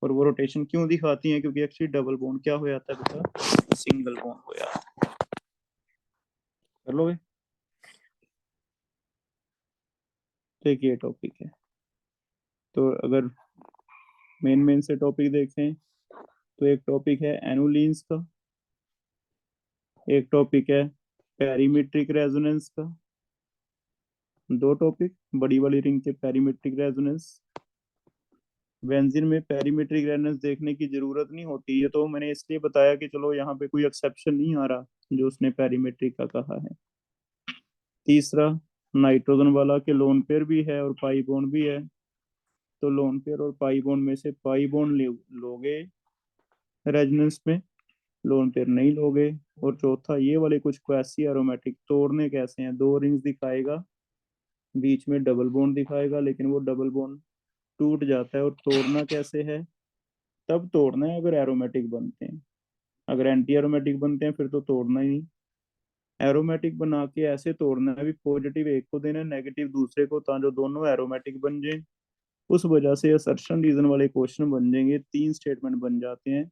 और वो रोटेशन क्यों दिखाती हैं, क्योंकि एक्चुअली डबल बॉन्ड क्या हो जाता है बेटा, सिंगल बॉन्ड हो जाता है। कर लोगे? तो एक ये टॉपिक है। तो अगर मेन से टॉपिक देखें तो एक टॉपिक है एनुलिन्स का, एक टॉपिक है पेरीमेट्रिक रेजोनेंस का। दो टॉपिक, बड़ी वाली रिंग के पेरीमेट्रिक रेजोनेंस। बेंजीन में पेरीमेट्रिक रेजोनेंस देखने की जरूरत नहीं होती, ये तो मैंने इसलिए बताया कि चलो यहाँ पे कोई एक्सेप्शन नहीं आ रहा जो उसने पेरीमेट्रिक का कहा है। तीसरा नाइट्रोजन वाला के लोन पेयर भी है और पाई बॉन्ड भी है, तो लोन पेयर और पाई बॉन्ड में से पाई बॉन्ड लोगे रेजोनेंस में, लोन पेयर नहीं लोगे। और चौथा ये वाले कुछ क्वासी एरोमेटिक तोड़ने कैसे हैं, दो रिंग्स दिखाएगा, बीच में डबल बॉन्ड दिखाएगा, लेकिन वो डबल बॉन्ड टूट जाता है, और तोड़ना कैसे है, तब तोड़ना है अगर एरोमेटिक बनते हैं। अगर एंटी एरोमेटिक बनते हैं फिर तो तोड़ना ही नहीं। एरोमेटिक बना के ऐसे तोड़ना है भी पॉजिटिव एक को देना है, नेगेटिव दूसरे को, ताकि दोनों एरोमेटिक बन जाए। उस वजह से असर्शन रीजन वाले क्वेश्चन बन जाएंगे। 3 स्टेटमेंट बन जाते हैं,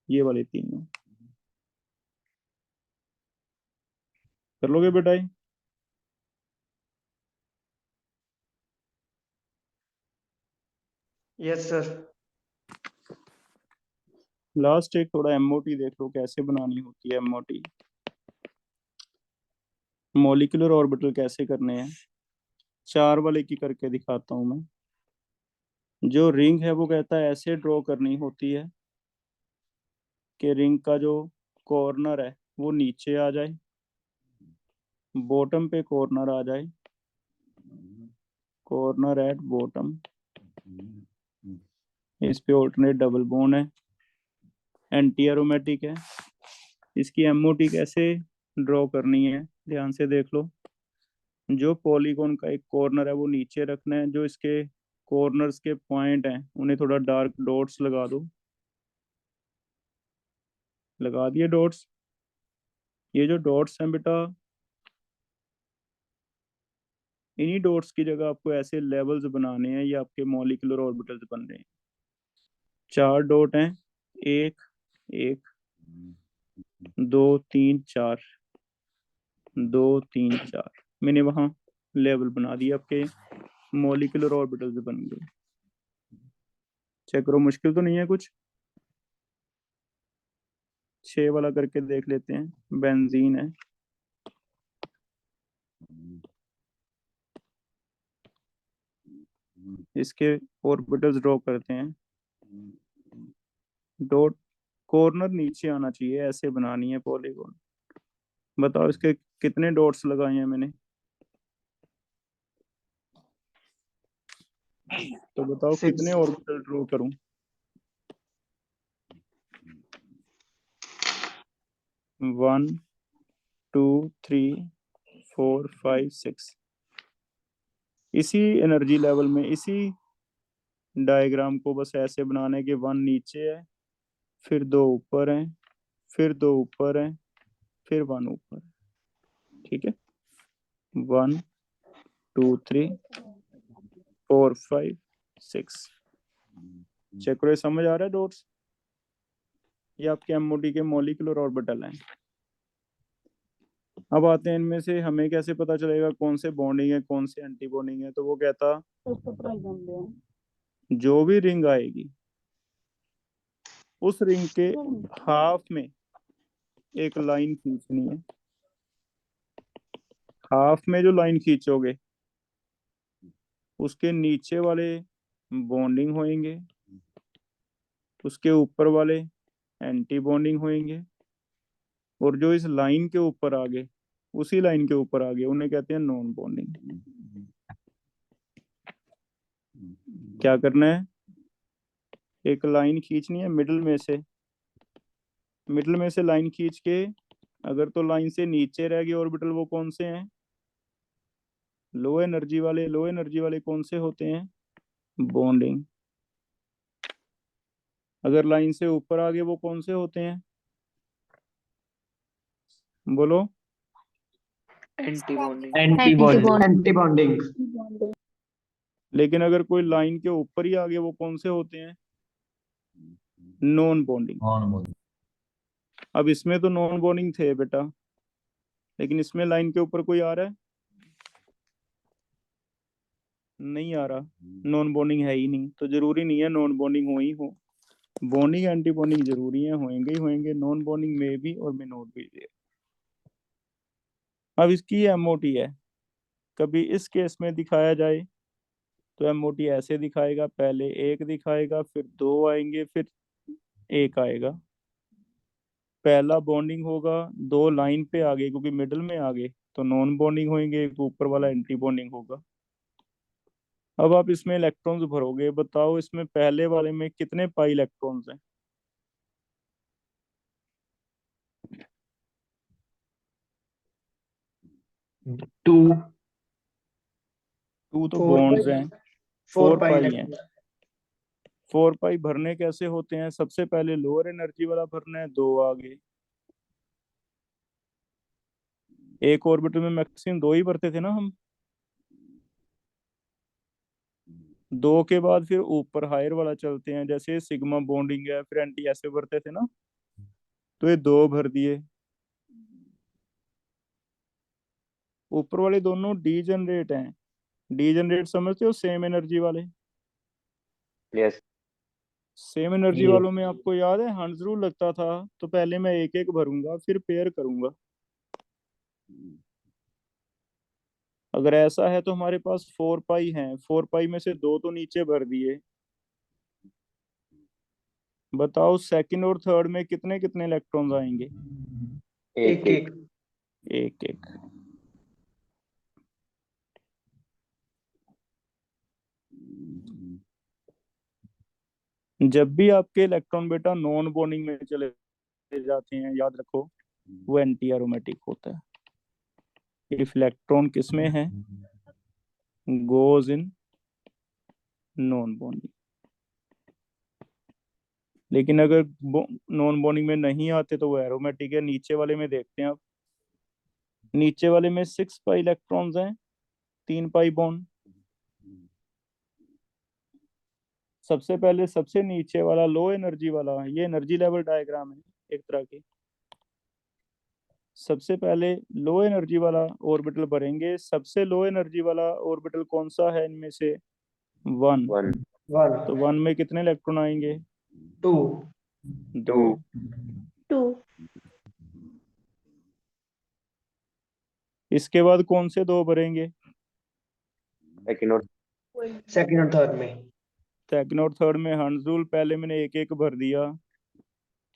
ये वाले तीनों। कर लोगे बेटा ये? Yes sir. लास्ट एक थोड़ा एमओटी देख लो कैसे बनानी होती है। एमओटी मॉलिक्यूलर ऑर्बिटल कैसे करने हैं, 4 वाले की करके दिखाता हूं मैं। जो रिंग है वो कहता है ऐसे ड्रॉ करनी होती है कि रिंग का जो कॉर्नर है वो नीचे आ जाए, बॉटम पे कॉर्नर आ जाए, कॉर्नर एट बॉटम, इस पे ऑल्टरनेट डबल बॉन्ड है, एंटी एरोमेटिक है। इसकी एमओटी कैसे ड्रॉ करनी है ध्यान से देख लो। जो पॉलीगॉन का एक कॉर्नर है वो नीचे रखना है, जो इसके कॉर्नर्स के पॉइंट हैं उन्हें थोड़ा डार्क डॉट्स लगा दो। लगा दिए डॉट्स। ये जो डॉट्स हैं बेटा, इन्हीं डॉट्स की जगह आपको ऐसे लेवल्स बनाने हैं, ये आपके मॉलिक्यूलर ऑर्बिटल्स बन रहे हैं। 4 डॉट हैं, 1 1 2 3 4, 2 3 4। मैंने वहां लेवल बना दिए, आपके मॉलिक्यूलर ऑर्बिटल्स बन गए। चेक करो, मुश्किल तो नहीं है कुछ। 6 वाला करके देख लेते हैं। बेंजीन है, इसके ऑर्बिटल्स ड्रॉ करते हैं। डॉट कॉर्नर नीचे आना चाहिए, ऐसे बनानी है पॉलीगॉन। बताओ इसके कितने डॉट्स लगाए हैं मैंने, तो बताओ 6 कितने ऑर्बिटल ड्रॉ करूं। 1 2 3 4 5 6। इसी एनर्जी लेवल में इसी डायग्राम को बस ऐसे बनाना है कि 1 नीचे है, फिर 2 ऊपर है, फिर 2 ऊपर है, फिर 1 ऊपर। ठीक है, 1 2 3 4 5 6। चेक करो, ये समझ आ रहा है डॉट्स? ये आपके एमओटी के मॉलिक्यूलर ऑर्बिटल हैं। अब आते हैं इनमें से हमें कैसे पता चलेगा कौन से बॉन्डिंग है कौन से एंटी बॉन्डिंग है। तो वो कहता जो भी रिंग आएगी उस रिंग के हाफ में एक लाइन खींचनी है। हाफ में जो लाइन खींचोगे उसके नीचे वाले बॉन्डिंग होंगे, उसके ऊपर वाले एंटी बॉन्डिंग होंगे, और जो इस लाइन के ऊपर आगे, उसी लाइन के ऊपर आगे, उन्हें कहते हैं नॉन बॉन्डिंग। क्या करना है, एक लाइन खींचनी है मिडिल में से। मिडिल में से लाइन खींच के अगर तो लाइन से नीचे रह गए ऑर्बिटल, वो कौन से हैं, लो एनर्जी वाले। लो एनर्जी वाले कौन से होते हैं, बॉन्डिंग। अगर लाइन से ऊपर आ गए वो कौन से होते हैं, बोलो। Anti bonding. Anti bonding. Anti bonding. लेकिन अगर कोई लाइन के ऊपर ही आ गए वो कौन से होते हैं, नॉन बॉन्डिंग। अब इसमें तो नॉन बॉन्डिंग थे बेटा, लेकिन इसमें लाइन के ऊपर कोई आ रहा है, नहीं आ रहा। नॉन बॉन्डिंग है ही नहीं, तो जरूरी नहीं है नॉन बॉन्डिंग हो ही हो। बॉन्डिंग एंटी बॉन्डिंग जरूरी है, होंगे ही होंगे। नॉन बॉन्डिंग में भी और में नॉट भी दे। अब इसकी एमओटी है, कभी इस केस में दिखाया जाए तो एमओटी ऐसे दिखाएगा, पहले 1 दिखाएगा, फिर 2 आएंगे, फिर 1 आएगा। पहला बॉन्डिंग होगा, 2 लाइन पे आ गए क्योंकि मिडिल में आ गए तो नॉन बॉन्डिंग होंगे, ऊपर वाला एंटी बॉन्डिंग होगा। अब आप इसमें इलेक्ट्रॉन्स भरोगे, बताओ इसमें पहले वाले में कितने पाई इलेक्ट्रॉन्स हैं, 2 2 तो 4 बॉन्ड्स हैं, 4 4 पाई पाई हैं। इलेक्ट्रॉन। 4 पाई भरने कैसे होते हैं? सबसे पहले लोअर एनर्जी वाला भरना है, 2 आगे। एक ऑर्बिटल में मैक्सिमम 2 ही भरते थे ना हम। 2 के बाद फिर ऊपर हायर वाला चलते हैं, जैसे सिग्मा बॉन्डिंग है, फिर एंटी ऐसे भरते थे ना, तो ये 2 भर दिए। ऊपर वाले दोनों डीजनरेट हैं। डीजनरेट समझते हो? सेम एनर्जी वाले। यस सेम एनर्जी ये वालों में आपको याद है हंड्स रूल लगता था, तो पहले मैं एक एक भरूंगा फिर पेयर करूंगा। अगर ऐसा है तो हमारे पास 4 पाई है, 4 पाई में से 2 तो नीचे भर दिए। बताओ सेकंड और थर्ड में कितने कितने इलेक्ट्रॉन्स आएंगे? एक एक एक एक। जब भी आपके इलेक्ट्रॉन बेटा नॉन बॉन्डिंग में चले जाते हैं, याद रखो वो एंटी एरोमेटिक होता है। इफ इलेक्ट्रॉन किस में है? Goes in non bonding. लेकिन अगर नॉन बॉन्डिंग में नहीं आते तो वो एरोमेटिक है। नीचे वाले में देखते हैं आप। नीचे वाले में 6 पाई इलेक्ट्रॉन्स हैं, 3 पाई बॉन्ड। सबसे पहले सबसे नीचे वाला लो एनर्जी वाला, ये एनर्जी लेवल डायग्राम है एक तरह की। सबसे पहले लो एनर्जी वाला ऑर्बिटल भरेंगे। सबसे लो एनर्जी वाला ऑर्बिटल कौन सा है इनमें से? 1। 1 तो 1 1 में कितने इलेक्ट्रॉन आएंगे? 2 2। 2 इसके बाद कौन से 2 भरेंगे? सेकंड और सेकंड और थर्ड में सेकंड और थर्ड में हंड्स रूल, पहले मैंने एक एक भर दिया,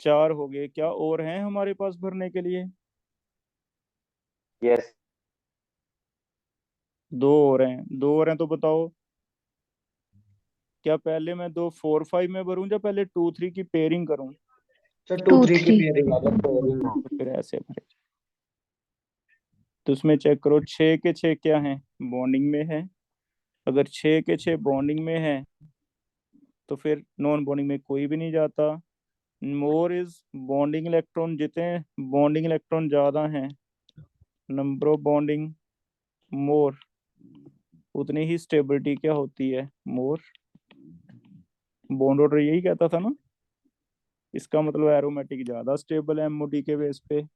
4 हो गए। क्या और हैं हमारे पास भरने के लिए? यस 2 और हैं। 2 और हैं तो बताओ, क्या पहले मैं 2 4 5 में भरूं या पहले 2 3 की पेयरिंग करूं? सर 2 2 3 की 3 पेयरिंग तो फिर ऐसे भरे। तो उसमें चेक करो 6 के 6 क्या हैं? बॉन्डिंग में है। अगर 6 के 6 बॉन्डिंग में है तो फिर नॉन बॉन्डिंग में कोई भी नहीं जाता। मोर इज बॉन्डिंग इलेक्ट्रॉन, जितने बॉन्डिंग इलेक्ट्रॉन ज्यादा हैं, नंबर ऑफ बॉन्डिंग मोर, उतनी ही स्टेबिलिटी क्या होती है? मोर। बॉन्ड ऑर्डर यही कहता था ना। इसका मतलब एरोमेटिक ज्यादा स्टेबल है एमओटी के बेस पे,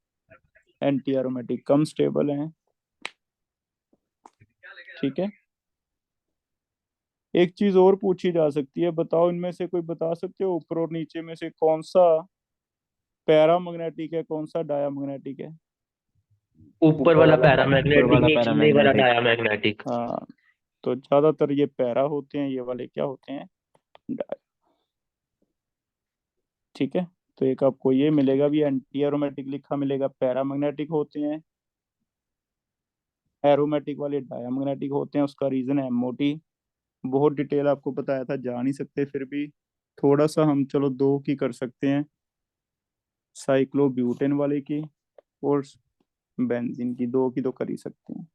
एंटी एरोमेटिक कम स्टेबल है। ठीक है। एक चीज और पूछी जा सकती है, बताओ इनमें से कोई बता सकते हो ऊपर और नीचे में से कौन सा पैरामैग्नेटिक है, कौन सा डायामैग्नेटिक है? ऊपर वाला पैरामैग्नेटिक, नीचे वाला डायामैग्नेटिक। हाँ, तो ज्यादातर ये पैरा होते हैं, ये वाले क्या होते हैं? डाया। ठीक है। तो एक आपको ये मिलेगा भी, एंटी एरोमेटिक लिखा मिलेगा, पैरामैग्नेटिक होते हैं। एरोमेटिक वाले डायामैग्नेटिक होते हैं। उसका रीजन है एमओटी। बहुत डिटेल आपको बताया था, जा नहीं सकते, फिर भी थोड़ा सा हम चलो 2 की कर सकते हैं, साइक्लोब्यूटेन वाले की और बेंजीन की। 2 की तो कर ही सकते हैं।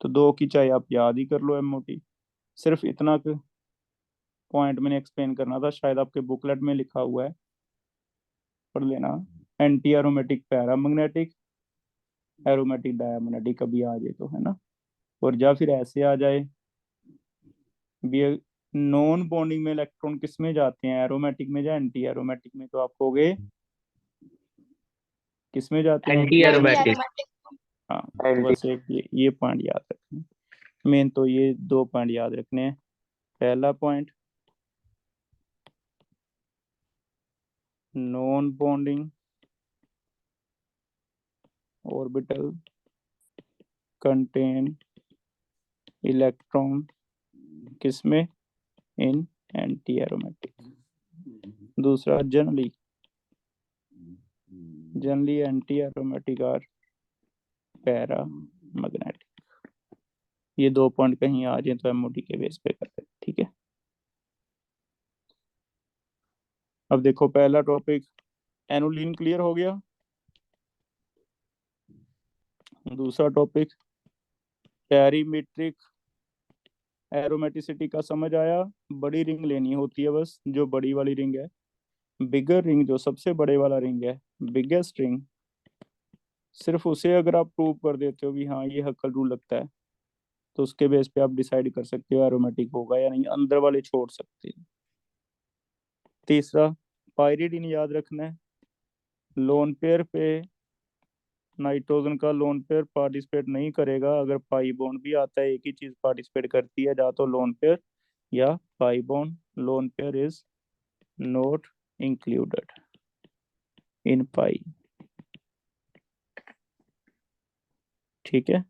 तो 2 की चाहे आप याद ही कर लो एमओटी। सिर्फ इतना पॉइंट मैंने एक्सप्लेन करना था, शायद आपके बुकलेट में लिखा हुआ है, पढ़ लेना। Anti aromatic paramagnetic, aromatic diamagnetic कभी आ जाए तो, है ना। और या फिर ऐसे आ जाए भी, नॉन बॉन्डिंग में इलेक्ट्रॉन किस में जाते हैं, एरोमेटिक में या एंटी एरोमेटिक में? तो आप कहोगे किस में जाते हैं? Anti aromatic. हाँ, तो बस एक ये पॉइंट याद रखना। मेन तो ये 2 पॉइंट याद रखने हैं। पहला point, non bonding orbital contain electron किसमें? In anti aromatic. दूसरा, generally anti aromatic are paramagnetic. ये 2 पॉइंट कहीं आ जाए तो एमओटी के बेस पे करते हैं। ठीक है। अब देखो पहला टॉपिक एनुलिन क्लियर हो गया। दूसरा टॉपिक पैरीमेट्रिक एरोमेटिसिटी का समझ आया। बड़ी रिंग लेनी होती है बस, जो बड़ी वाली रिंग है। बिगर रिंग, जो सबसे बड़े वाला रिंग है, बिगेस्ट रिंग, सिर्फ उसे अगर आप प्रूव कर देते हो भी हाँ ये हक्कल रूल लगता है, तो उसके बेस पे आप डिसाइड कर सकते हो एरोमेटिक होगा या नहीं, अंदर वाले छोड़ सकते हो। तीसरा, पायरिडीन याद रखना है। लोन पेयर पे नाइट्रोजन का लोन पेयर पार्टिसिपेट नहीं करेगा। अगर पाई बॉन्ड भी आता है, एक ही चीज पार्टिसिपेट करती है, या तो लोन पेयर या pi bond. Lone pair is not included in pi. ठीक है,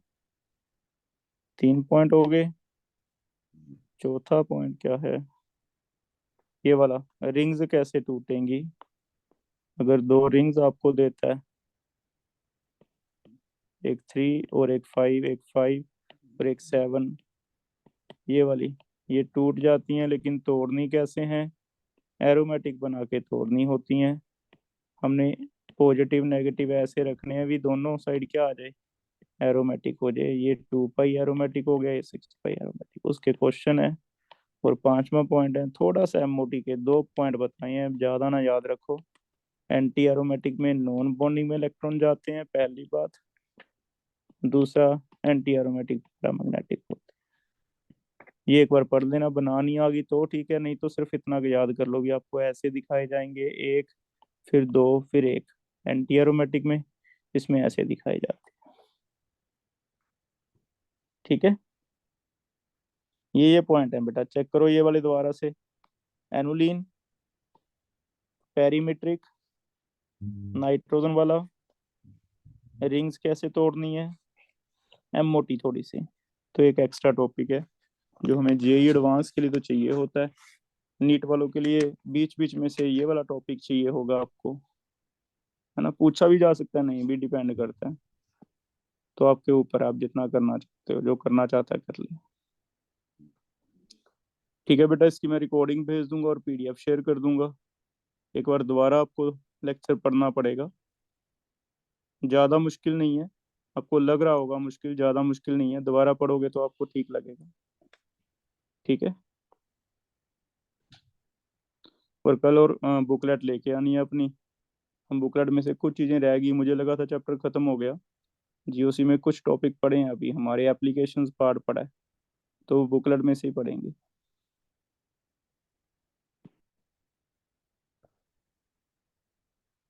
3 पॉइंट हो गए। चौथा पॉइंट क्या है, ये वाला, रिंग्स कैसे टूटेंगी। अगर दो रिंग्स आपको देता है, एक 3 और एक 5, एक 5 और एक 7, ये वाली, ये टूट जाती हैं, लेकिन तोड़नी कैसे हैं, एरोमेटिक बना के तोड़नी होती हैं। हमने पॉजिटिव नेगेटिव ऐसे रखने हैं भी दोनों साइड क्या आ जाए, एरोमेटिक हो जाए। ये 2 पाई एरोमेटिक हो गया, ये 6 पाई एरोमेटिक, उसके क्वेश्चन है। और पांचवा पॉइंट है, थोड़ा सा एमओटी के 2 पॉइंट बताए हैं, ज्यादा ना याद रखो। एंटी एरोमेटिक में नॉन बॉन्डिंग में इलेक्ट्रॉन जाते हैं, पहली बात। दूसरा, एंटी एरोमेटिक पैरामैग्नेटिक होते हैं। ये एक बार पढ़ लेना, बनानी आ गई तो ठीक है, नहीं तो सिर्फ इतना याद कर लो भी आपको ऐसे दिखाए जाएंगे, एक फिर 2 फिर 1। एंटी एरोमेटिक में इसमें ऐसे दिखाए जाते हैं। ठीक है, ये पॉइंट है बेटा, चेक करो ये वाले दोबारा से। एनुलिन, पेरीमेट्रिक, नाइट्रोजन वाला, रिंग्स कैसे तोड़नी है, एमओटी थोड़ी सी। तो एक एक्स्ट्रा टॉपिक है जो हमें जेई एडवांस के लिए तो चाहिए होता है, नीट वालों के लिए बीच बीच में से ये वाला टॉपिक चाहिए होगा आपको, है ना। पूछा भी जा सकता है, नहीं भी, डिपेंड करता है। तो आपके ऊपर, आप जितना करना चाहते हो, जो करना चाहता है कर ले। ठीक है बेटा, इसकी मैं रिकॉर्डिंग भेज दूंगा और पीडीएफ शेयर कर दूंगा। एक बार दोबारा आपको लेक्चर पढ़ना पड़ेगा, ज़्यादा मुश्किल नहीं है। आपको लग रहा होगा मुश्किल, ज़्यादा मुश्किल नहीं है, दोबारा पढ़ोगे तो आपको ठीक लगेगा। ठीक है, और कल और बुकलेट लेके आनी है अपनी। हम बुकलेट में से कुछ चीज़ें रह गई, मुझे लगा था चैप्टर खत्म हो गया। जीओसी में कुछ टॉपिक पढ़े हैं अभी, हमारे एप्लीकेशंस पार्ट पढ़ा है, तो बुकलेट में से ही पढ़ेंगे।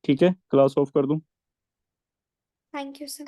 ठीक है, क्लास ऑफ कर दूं। Thank you sir.